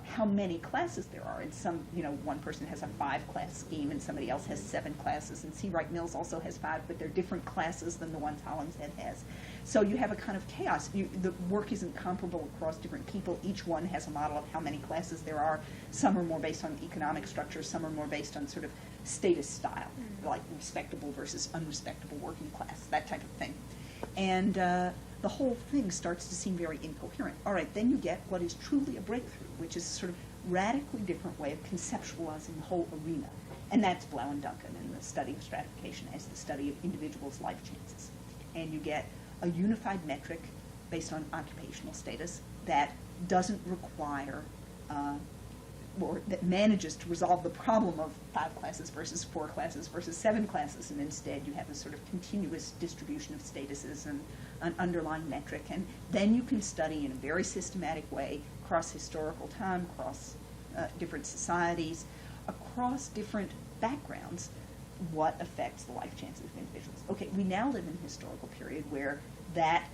how many classes there are. And some, one person has a 5-class scheme and somebody else has 7 classes. And C. Wright Mills also has 5, but they're different classes than the ones Hollingshead has. So you have a kind of chaos. The work isn't comparable across different people. Each one has a model of how many classes there are. Some are more based on economic structure. Some are more based on sort of status style, like respectable versus unrespectable working class, that type of thing. And the whole thing starts to seem very incoherent. All right, then you get what is truly a breakthrough, which is a sort of radically different way of conceptualizing the whole arena. And that's Blau and Duncan in the study of stratification as the study of individuals' life chances. And you get a unified metric based on occupational status that doesn't require or that manages to resolve the problem of 5 classes versus 4 classes versus 7 classes, and instead you have a sort of continuous distribution of statuses and an underlying metric, and then you can study in a very systematic way across historical time, across different societies, across different backgrounds, what affects the life chances of individuals. Okay, we now live in a historical period where that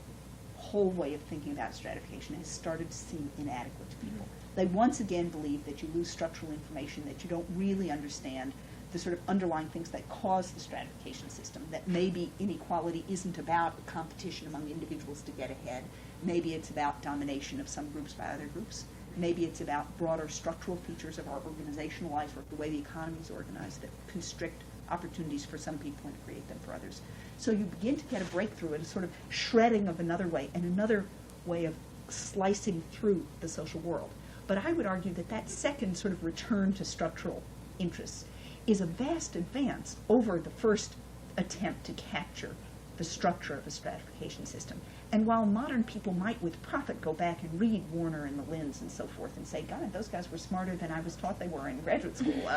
whole way of thinking about stratification has started to seem inadequate to people. They once again believe that you lose structural information, that you don't really understand the sort of underlying things that cause the stratification system, that maybe inequality isn't about competition among individuals to get ahead. Maybe it's about domination of some groups by other groups. Maybe it's about broader structural features of our organizational life or the way the economy is organized that constrict opportunities for some people and create them for others. So you begin to get a breakthrough at a sort of shredding of another way and another way of slicing through the social world. But I would argue that that second sort of return to structural interests is a vast advance over the first attempt to capture the structure of a stratification system. And while modern people might with profit go back and read Warner and the Linds and so forth and say, God, those guys were smarter than I was taught they were in graduate school,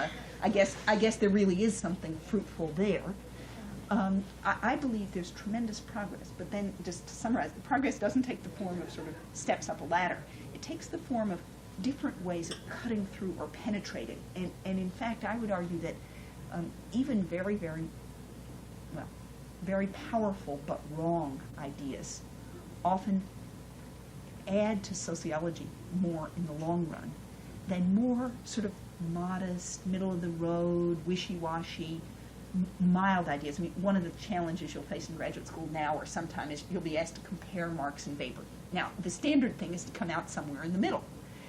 I guess there really is something fruitful there. I believe there's tremendous progress, but then just to summarize, the progress doesn't take the form of sort of steps up a ladder. It takes the form of different ways of cutting through or penetrating. And in fact, I would argue that even very, very, well, very powerful but wrong ideas often add to sociology more in the long run than more sort of modest, middle-of-the-road, wishy-washy, mild ideas. I mean, one of the challenges you'll face in graduate school now or sometime is you'll be asked to compare Marx and Weber. Now, the standard thing is to come out somewhere in the middle.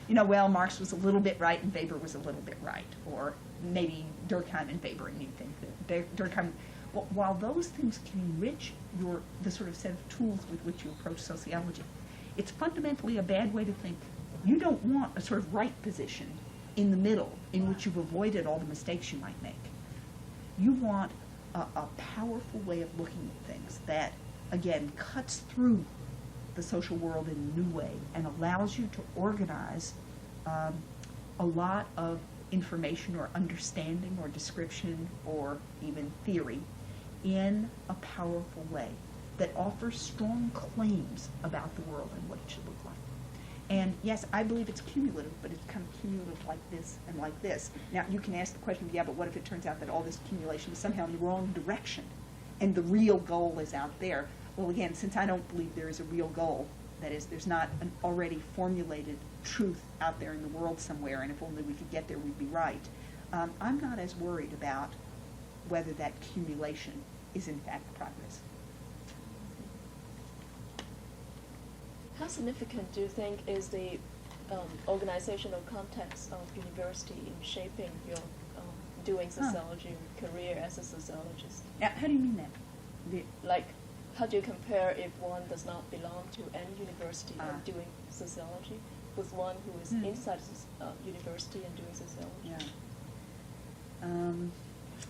You know, well, Marx was a little bit right and Weber was a little bit right, or maybe Durkheim and Weber, and you think that Durkheim. Well, while those things can enrich the sort of set of tools with which you approach sociology, it's fundamentally a bad way to think. You don't want a sort of right position in the middle in which you've avoided all the mistakes you might make. You want a powerful way of looking at things that, again, cuts through the social world in a new way and allows you to organize a lot of information or understanding or description or even theory in a powerful way that offers strong claims about the world and what it should look like. And yes, I believe it's cumulative, but it's kind of cumulative like this and like this. Now, you can ask the question, yeah, but what if it turns out that all this accumulation is somehow in the wrong direction and the real goal is out there? Well, again, since I don't believe there is a real goal, that is, there's not an already formulated truth out there in the world somewhere, and if only we could get there, we'd be right. I'm not as worried about whether that accumulation is in fact progress. How significant do you think is the organizational context of university in shaping your doing sociology career as a sociologist? Now, how do you mean that? Like, how do you compare if one does not belong to any university and doing sociology with one who is inside university and doing sociology? Yeah.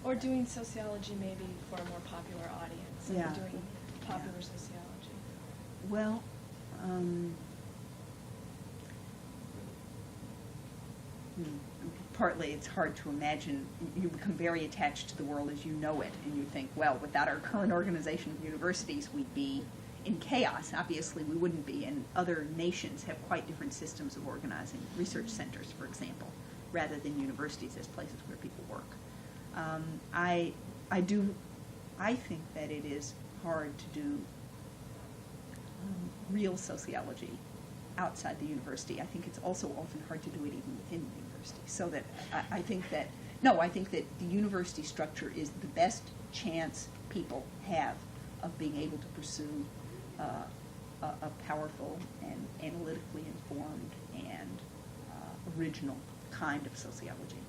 Or doing sociology maybe for a more popular audience, Yeah. doing popular sociology. Well, partly it's hard to imagine. You become very attached to the world as you know it, and you think, well, without our current organization of universities, we'd be in chaos. Obviously, we wouldn't be, and other nations have quite different systems of organizing. Research centers, for example, rather than universities as places where people work. I think that it is hard to do real sociology outside the university. I think it's also often hard to do it even within the university. So that I think that the university structure is the best chance people have of being able to pursue a powerful and analytically informed and original kind of sociology.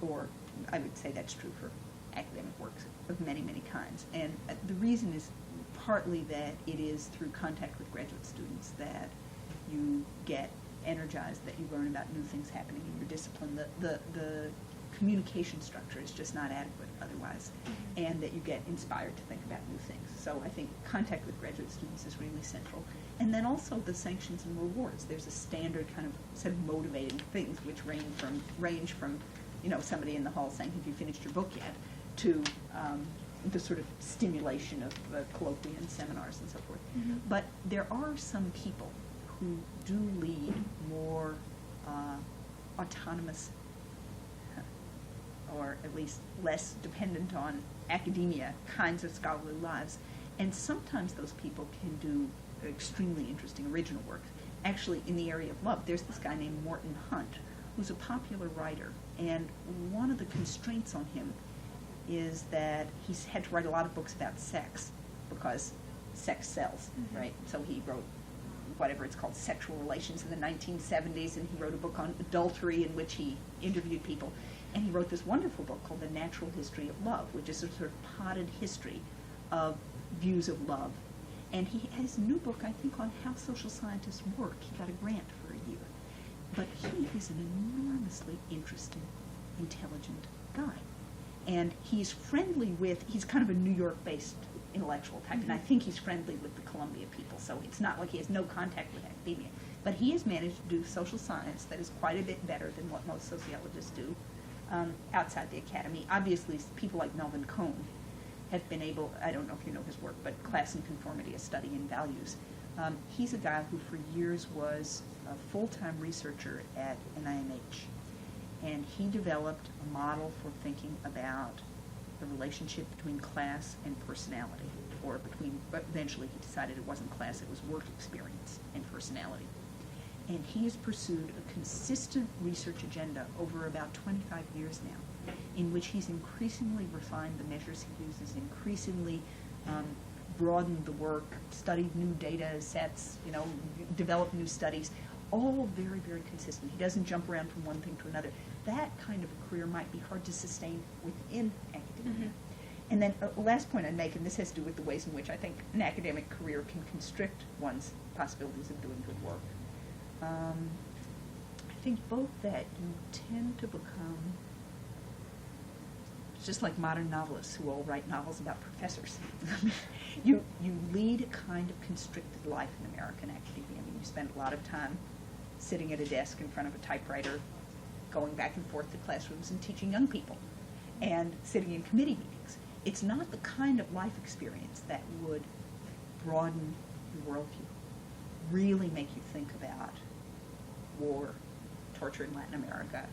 Or I would say that's true for academic works of many, many kinds. And the reason is partly that it is through contact with graduate students that you get energized, that you learn about new things happening in your discipline. The communication structure is just not adequate otherwise, and that you get inspired to think about new things. So I think contact with graduate students is really central. And then also the sanctions and rewards. There's a standard kind of set of motivating things which range from somebody in the hall saying, have you finished your book yet, to the sort of stimulation of colloquia and seminars and so forth. But there are some people who do lead more autonomous, or at least less dependent on academia kinds of scholarly lives. And sometimes those people can do extremely interesting original work. Actually, in the area of love, there's this guy named Morton Hunt, who's a popular writer, and one of the constraints on him is that he's had to write a lot of books about sex, because sex sells, right? So he wrote whatever it's called, Sexual Relations, in the 1970s, and he wrote a book on adultery in which he interviewed people. And he wrote this wonderful book called The Natural History of Love, which is a sort of potted history of views of love. And he has a new book, I think, on how social scientists work. He got a grant for a year. But he is an enormously interesting, intelligent guy. And he's friendly with, he's kind of a New York-based intellectual type, and I think he's friendly with the Columbia people, so it's not like he has no contact with academia. But he has managed to do social science that is quite a bit better than what most sociologists do outside the academy. Obviously, people like Melvin Cohn have been able, I don't know if you know his work, but Class and Conformity, a study in values. He's a guy who for years was a full-time researcher at NIMH, and he developed a model for thinking about the relationship between class and personality, or but eventually he decided it wasn't class, it was work experience and personality. And he has pursued a consistent research agenda over about 25 years now, in which he's increasingly refined the measures he uses, increasingly broadened the work, studied new data sets, developed new studies, all very, very consistent. He doesn't jump around from one thing to another. That kind of a career might be hard to sustain within academia. And then a last point I'd make, and this has to do with the ways in which I think an academic career can constrict one's possibilities of doing good work. I think both that you tend to become, it's just like modern novelists who all write novels about professors. You lead a kind of constricted life in American academia. I mean, you spend a lot of time sitting at a desk in front of a typewriter, going back and forth to classrooms and teaching young people, and sitting in committee meetings. It's not the kind of life experience that would broaden your worldview, really make you think about war, torture in Latin America,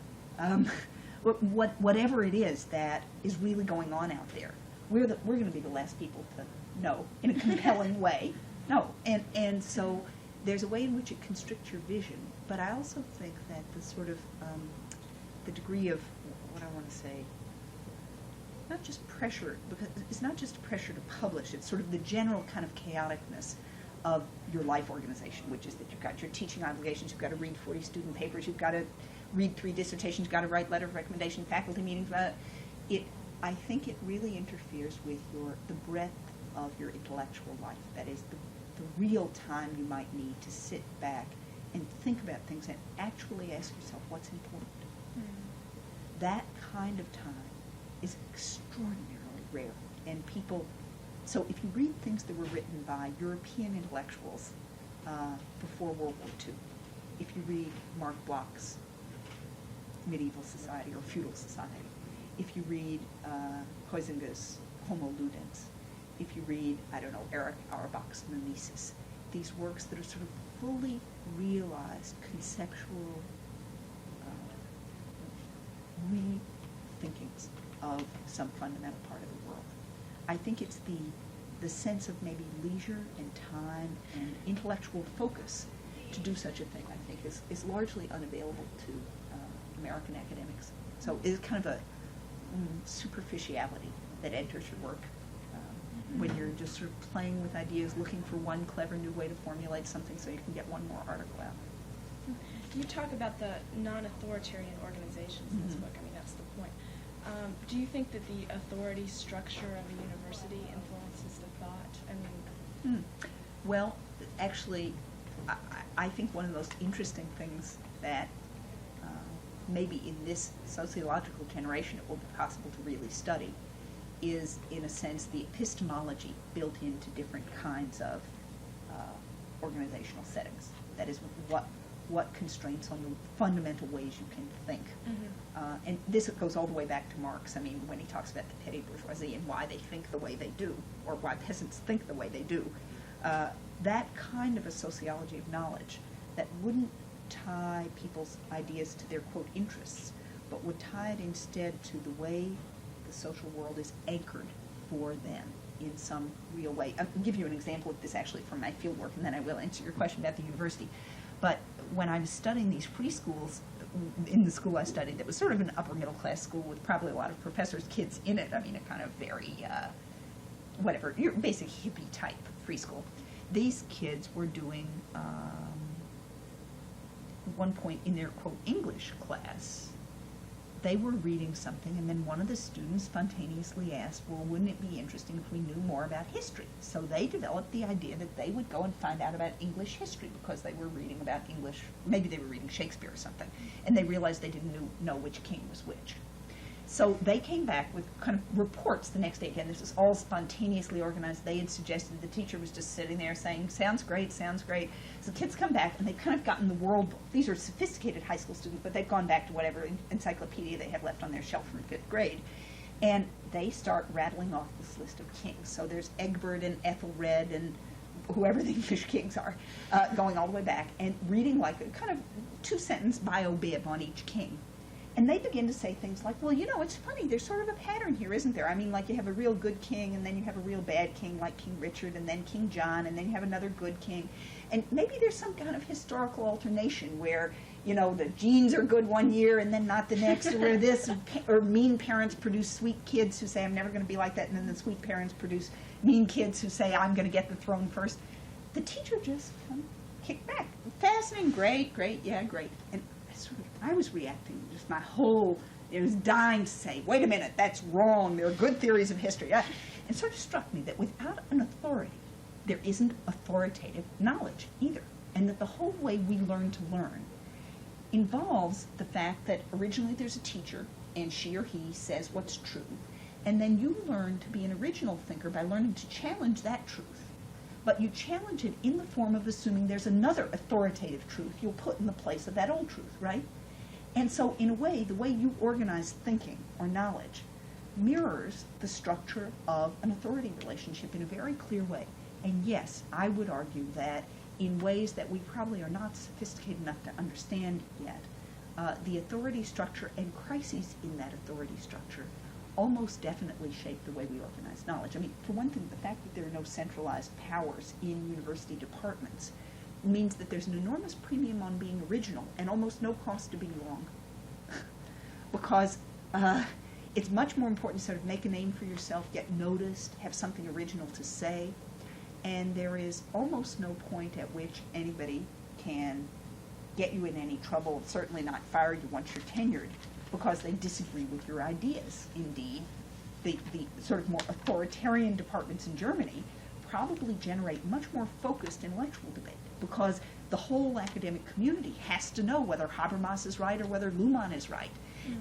whatever it is that is really going on out there. We're going to be the last people to know in a compelling way. No, and so there's a way in which it constricts your vision, but I also think that the sort of the degree of, what I want to say, not just pressure, because it's not just pressure to publish, it's sort of the general kind of chaoticness of your life organization, which is that you've got your teaching obligations, you've got to read 40 student papers, you've got to read 3 dissertations, you've got to write letter of recommendation, faculty meetings. I think it really interferes with the breadth of your intellectual life. That is, the real time you might need to sit back and think about things and actually ask yourself what's important. That kind of time is extraordinarily rare. And people, so if you read things that were written by European intellectuals before World War II, if you read Mark Bloch's Medieval Society or Feudal Society, if you read Huizinga's Homo Ludens, if you read, Eric Auerbach's Mimesis, these works that are sort of fully realized conceptual rethinkings of some fundamental part of the world. I think it's the sense of maybe leisure and time and intellectual focus to do such a thing, I think, is largely unavailable to American academics. So it's kind of a superficiality that enters your work when you're just sort of playing with ideas, looking for one clever new way to formulate something so you can get one more article out. You talk about the non-authoritarian organizations in this book. I mean, that's the point. Do you think that the authority structure of a university influences the thought? I mean, Well, actually, I think one of the most interesting things that maybe in this sociological generation it will be possible to really study is, in a sense, the epistemology built into different kinds of organizational settings. That is, what constraints on the fundamental ways you can think. And this goes all the way back to Marx. I mean, when he talks about the petty bourgeoisie and why they think the way they do, or why peasants think the way they do, that kind of a sociology of knowledge that wouldn't tie people's ideas to their, quote, interests, but would tie it instead to the way the social world is anchored for them in some real way. I'll give you an example of this actually from my field work, and then I will answer your question about the university. But when I was studying these free schools, in the school I studied, that was sort of an upper middle class school with probably a lot of professors' kids in it. I mean, a kind of very, whatever, your basic hippie type free school. These kids were doing, at one point in their, quote, English class, they were reading something, and then one of the students spontaneously asked, well, wouldn't it be interesting if we knew more about history? So they developed the idea that they would go and find out about English history because they were reading about English, maybe they were reading Shakespeare or something, and they realized they didn't know which king was which. So they came back with kind of reports the next day. Again, this was all spontaneously organized. They had suggested, the teacher was just sitting there saying, sounds great, sounds great. So the kids come back, and they've kind of gotten the world book. These are sophisticated high school students, but they've gone back to whatever encyclopedia they have left on their shelf from 5th grade. And they start rattling off this list of kings. So there's Egbert and Ethelred and whoever the English kings are, going all the way back, and reading like a kind of 2-sentence bio-bib on each king. And they begin to say things like, well, you know, it's funny, there's sort of a pattern here, isn't there? I mean, like you have a real good king, and then you have a real bad king, like King Richard, and then King John, and then you have another good king. And maybe there's some kind of historical alternation where, you know, the genes are good one year and then not the next, or where this, or mean parents produce sweet kids who say, I'm never going to be like that, and then the sweet parents produce mean kids who say, I'm going to get the throne first. The teacher just kind of kicked back. Fascinating, great, yeah, great. And I was reacting, just my whole, it was dying to say, wait a minute, that's wrong, there are good theories of history. And it sort of struck me that without an authority, there isn't authoritative knowledge either. And that the whole way we learn to learn involves the fact that originally there's a teacher, and she or he says what's true. And then you learn to be an original thinker by learning to challenge that truth. But you challenge it in the form of assuming there's another authoritative truth you'll put in the place of that old truth, right? And so, in a way, the way you organize thinking or knowledge mirrors the structure of an authority relationship in a very clear way. And yes, I would argue that in ways that we probably are not sophisticated enough to understand yet, the authority structure and crises in that authority structure almost definitely shape the way we organize knowledge. I mean, for one thing, the fact that there are no centralized powers in university departments means that there's an enormous premium on being original and almost no cost to being wrong. Because it's much more important to sort of make a name for yourself, get noticed, have something original to say, and there is almost no point at which anybody can get you in any trouble, certainly not fire you once you're tenured, because they disagree with your ideas. Indeed, the sort of more authoritarian departments in Germany probably generate much more focused intellectual debate, because the whole academic community has to know whether Habermas is right or whether Luhmann is right.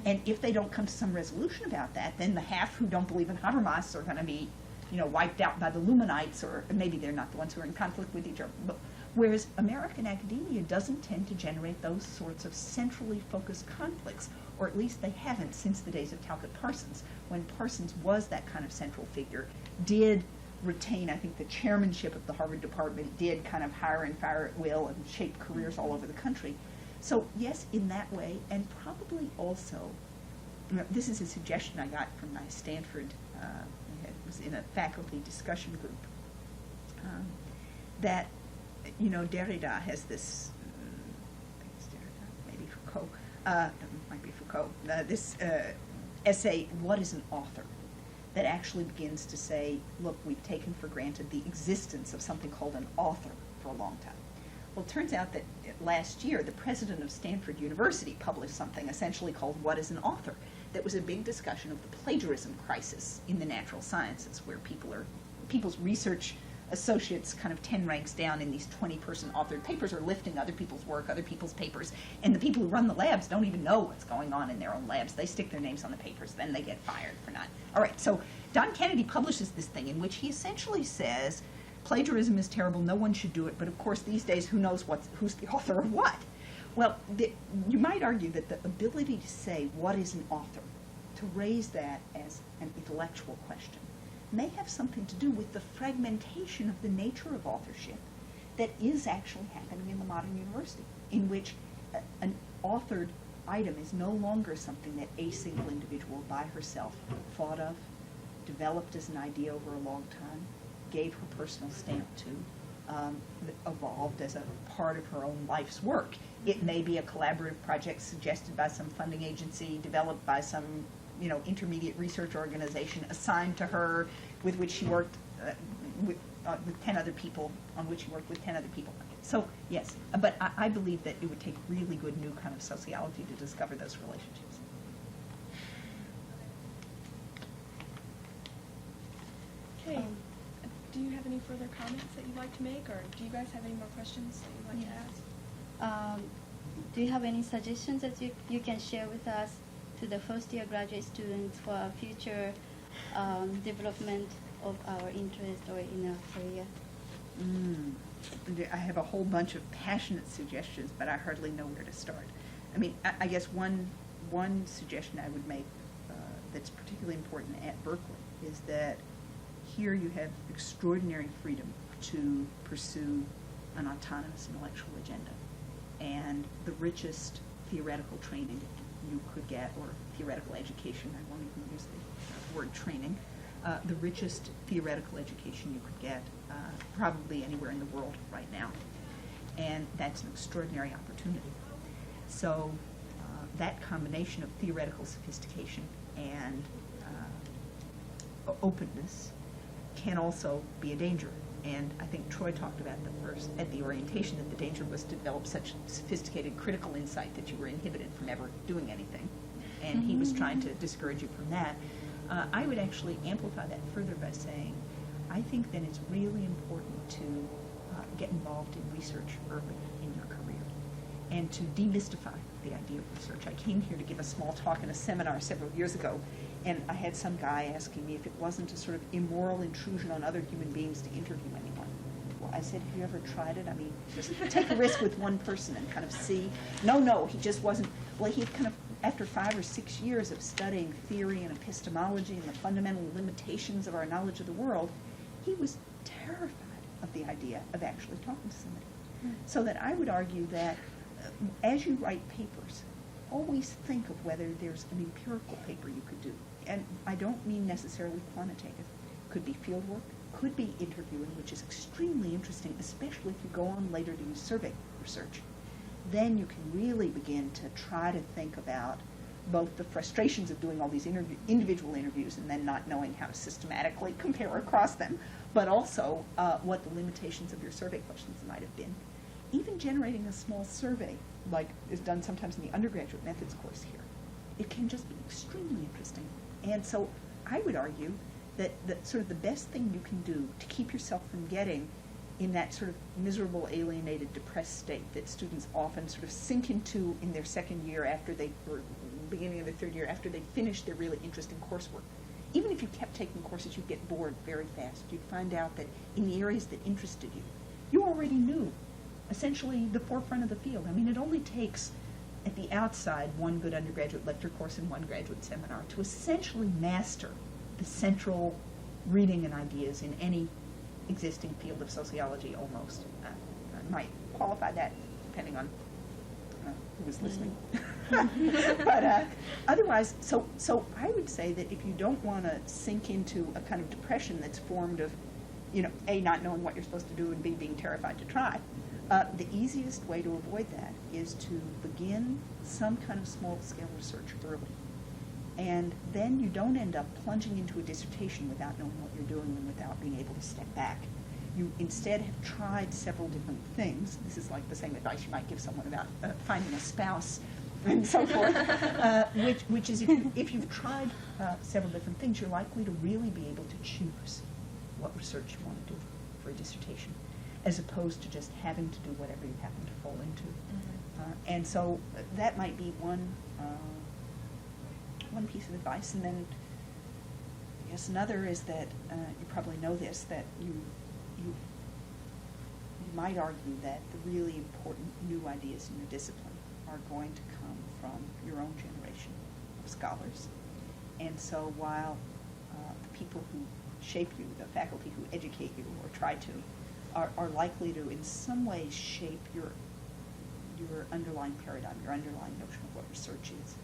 And if they don't come to some resolution about that, then the half who don't believe in Habermas are going to be, you know, wiped out by the Luhmannites, or maybe they're not the ones who are in conflict with each other. But, whereas American academia doesn't tend to generate those sorts of centrally focused conflicts, or at least they haven't since the days of Talcott Parsons, when Parsons was that kind of central figure, did retain, I think, the chairmanship of the Harvard department, did kind of hire and fire at will and shape careers all over the country. So yes, in that way, and probably also, you know, this is a suggestion I got from my Stanford, it was in a faculty discussion group, that, you know, Derrida has this, I think it's Derrida, maybe Foucault, might be Foucault, this essay, What is an Author? That actually begins to say, look, we've taken for granted the existence of something called an author for a long time. Well, it turns out that last year, the president of Stanford University published something essentially called What is an Author? That was a big discussion of the plagiarism crisis in the natural sciences, where people's research associates kind of 10 ranks down in these 20-person authored papers are lifting other people's work, other people's papers, and the people who run the labs don't even know what's going on in their own labs. They stick their names on the papers, then they get fired for not. All right, so Don Kennedy publishes this thing in which he essentially says, plagiarism is terrible, no one should do it, but of course these days who knows who's the author of what? Well, you might argue that the ability to say what is an author, to raise that as an intellectual question, may have something to do with the fragmentation of the nature of authorship that is actually happening in the modern university, in which an authored item is no longer something that a single individual by herself thought of, developed as an idea over a long time, gave her personal stamp to, evolved as a part of her own life's work. It may be a collaborative project suggested by some funding agency, developed by some intermediate research organization assigned to her, with which she worked with 10 other people, on which she worked with 10 other people. So, yes, but I believe that it would take really good new kind of sociology to discover those relationships. Okay. Do you have any further comments that you'd like to make, or do you guys have any more questions that you'd like to ask? Do you have any suggestions that you can share with us to the first-year graduate students for our future development of our interest or in our career? I have a whole bunch of passionate suggestions, but I hardly know where to start. I mean, I guess one suggestion I would make that's particularly important at Berkeley is that here you have extraordinary freedom to pursue an autonomous intellectual agenda. And the richest theoretical training you could get, or theoretical education, I won't even use the word training, the richest theoretical education you could get probably anywhere in the world right now. And that's an extraordinary opportunity. So that combination of theoretical sophistication and openness can also be a danger. And I think Troy talked about at the orientation that the danger was to develop such sophisticated critical insight that you were inhibited from ever doing anything. And he was trying to discourage you from that. I would actually amplify that further by saying, I think that it's really important to get involved in research early in your career and to demystify the idea of research. I came here to give a small talk in a seminar several years ago, and I had some guy asking me if it wasn't a sort of immoral intrusion on other human beings to interview anyone. Well, I said, have you ever tried it? I mean, just take a risk with one person and kind of see. No, he just wasn't. Well, he kind of, after 5 or 6 years of studying theory and epistemology and the fundamental limitations of our knowledge of the world, he was terrified of the idea of actually talking to somebody. So that I would argue that as you write papers, always think of whether there's an empirical paper you could do. And I don't mean necessarily quantitative. Could be field work, could be interviewing, which is extremely interesting, especially if you go on later to do survey research. Then you can really begin to try to think about both the frustrations of doing all these individual interviews and then not knowing how to systematically compare across them, but also what the limitations of your survey questions might have been. Even generating a small survey, like is done sometimes in the undergraduate methods course here, it can just be extremely interesting. And so I would argue that sort of the best thing you can do to keep yourself from getting in that sort of miserable, alienated, depressed state that students often sort of sink into in their second year after or beginning of their third year after they finish their really interesting coursework. Even if you kept taking courses, you'd get bored very fast. You'd find out that in the areas that interested you, you already knew essentially the forefront of the field. I mean, it only takes, at the outside, one good undergraduate lecture course and one graduate seminar to essentially master the central reading and ideas in any existing field of sociology almost. I might qualify that depending on who was listening. But otherwise, so I would say that if you don't want to sink into a kind of depression that's formed of, A, not knowing what you're supposed to do, and B, being terrified to try, the easiest way to avoid that is to begin some kind of small-scale research early. And then you don't end up plunging into a dissertation without knowing what you're doing and without being able to step back. You instead have tried several different things. This is like the same advice you might give someone about finding a spouse and so forth, which is if you've tried several different things, you're likely to really be able to choose what research you want to do. for a dissertation, as opposed to just having to do whatever you happen to fall into. And so that might be one piece of advice. And then I guess another is that you probably know this, that you might argue that the really important new ideas in your discipline are going to come from your own generation of scholars. And so while the people who shape you, the faculty who educate you or try to, are likely to in some ways shape your underlying paradigm, your underlying notion of what research is,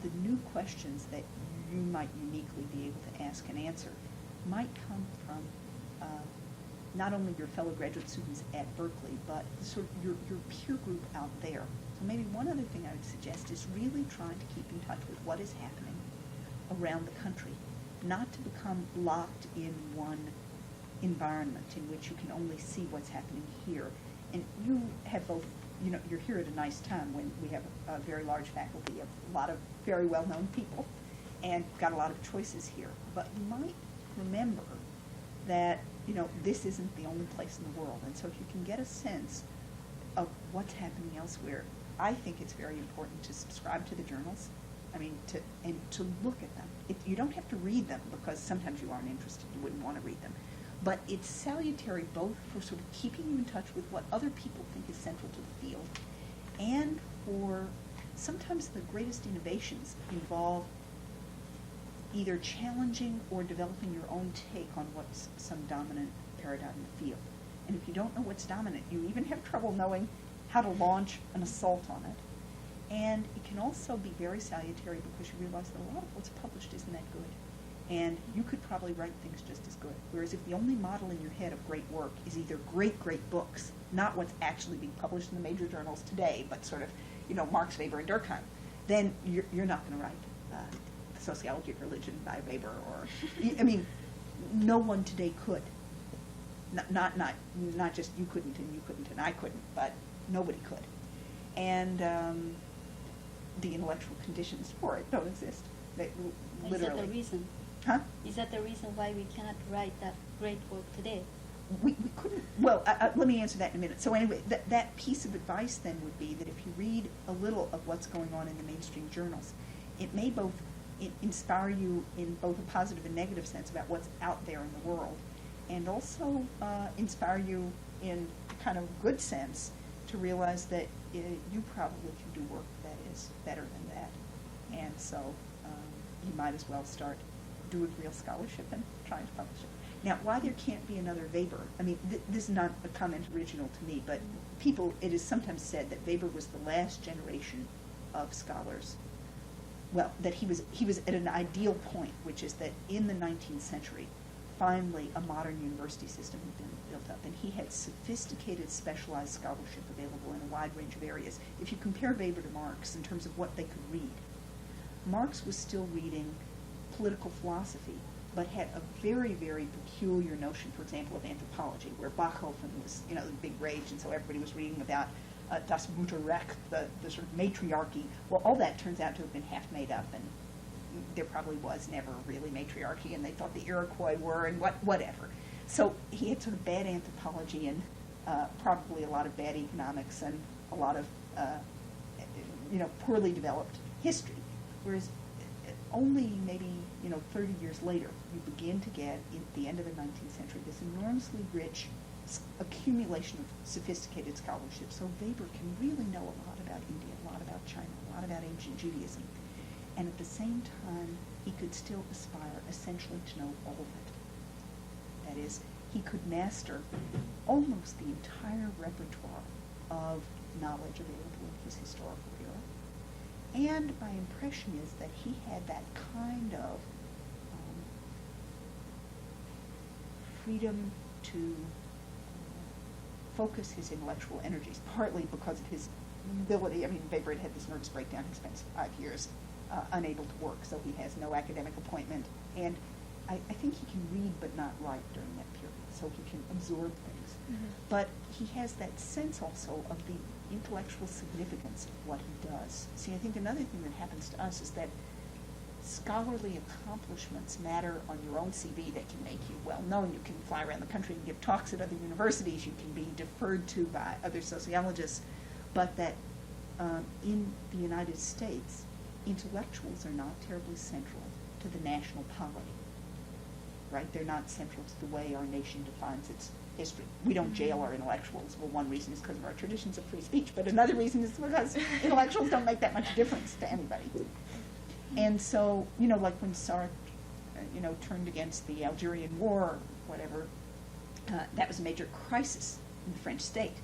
the new questions that you might uniquely be able to ask and answer might come from not only your fellow graduate students at Berkeley, but sort of your peer group out there. So maybe one other thing I would suggest is really trying to keep in touch with what is happening around the country, not to become locked in one environment in which you can only see what's happening here. And you have both, you're here at a nice time when we have a very large faculty of a lot of very well-known people and got a lot of choices here. But you might remember that, this isn't the only place in the world. And so if you can get a sense of what's happening elsewhere, I think it's very important to subscribe to the journals. To look at them. You don't have to read them because sometimes you aren't interested, you wouldn't want to read them. But it's salutary both for sort of keeping you in touch with what other people think is central to the field, and for sometimes the greatest innovations involve either challenging or developing your own take on what's some dominant paradigm in the field. And if you don't know what's dominant, you even have trouble knowing how to launch an assault on it. And it can also be very salutary because you realize that a lot of what's published isn't that good. And you could probably write things just as good. Whereas if the only model in your head of great work is either great books, not what's actually being published in the major journals today, but sort of, Marx, Weber, and Durkheim, then you're not going to write Sociology of Religion by Weber, or, no one today could. Not just you couldn't and I couldn't, but nobody could. And the intellectual conditions for it don't exist. Literally. Is that the reason? Huh? Is that the reason why we cannot write that great work today? We couldn't. Well, let me answer that in a minute. So anyway, that piece of advice then would be that if you read a little of what's going on in the mainstream journals, it may both inspire you in both a positive and negative sense about what's out there in the world, and also inspire you in a kind of good sense to realize that you probably can do work that is better than that. And so you might as well start doing real scholarship and trying to publish it. Now, why there can't be another Weber, this is not a comment original to me, but it is sometimes said that Weber was the last generation of scholars. Well, that he was at an ideal point, which is that in the 19th century, finally a modern university system had been built up, and he had sophisticated specialized scholarship available in a wide range of areas. If you compare Weber to Marx in terms of what they could read, Marx was still reading political philosophy, but had a very, very peculiar notion, for example, of anthropology, where Bachofen was, the big rage, and so everybody was reading about das Mutterrecht, the sort of matriarchy. Well, all that turns out to have been half made up, and there probably was never really matriarchy, and they thought the Iroquois were, and whatever. So he had sort of bad anthropology and probably a lot of bad economics and a lot of poorly developed history. Whereas only maybe 30 years later, you begin to get, at the end of the 19th century, this enormously rich accumulation of sophisticated scholarship. So Weber can really know a lot about India, a lot about China, a lot about ancient Judaism. And at the same time, he could still aspire essentially to know all of it. That is, he could master almost the entire repertoire of knowledge available in his historical era. And my impression is that he had that kind of freedom to focus his intellectual energies, partly because of his ability. Weber had this nervous breakdown. He spent 5 years unable to work, so he has no academic appointment. And I think he can read but not write during that period, so he can absorb things. Mm-hmm. But he has that sense also of the intellectual significance of what he does. See, I think another thing that happens to us is that scholarly accomplishments matter on your own CV. They can make you well known. You can fly around the country and give talks at other universities. You can be deferred to by other sociologists. But that in the United States, intellectuals are not terribly central to the national polity. Right? They're not central to the way our nation defines its history. We don't jail our intellectuals. Well, one reason is because of our traditions of free speech, but another reason is because intellectuals don't make that much difference to anybody. And so, like when Sartre, turned against the Algerian War or whatever, that was a major crisis in the French state.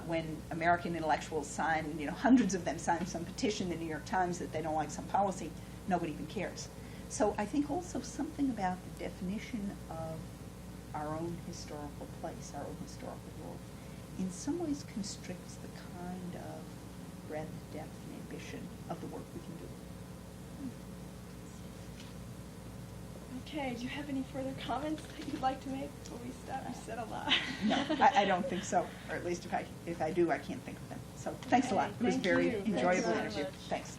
When American intellectuals signed, hundreds of them signed some petition in the New York Times that they don't like some policy, nobody even cares. So I think also something about the definition of our own historical place, our own historical world, in some ways constricts the kind of breadth, depth, and ambition of the work we can do. Okay, do you have any further comments that you'd like to make before we stop? You said a lot. No, I don't think so, or at least if I do, I can't think of them. So thanks a lot. It was Thank very you. enjoyable Thanks so interview. much. Thanks.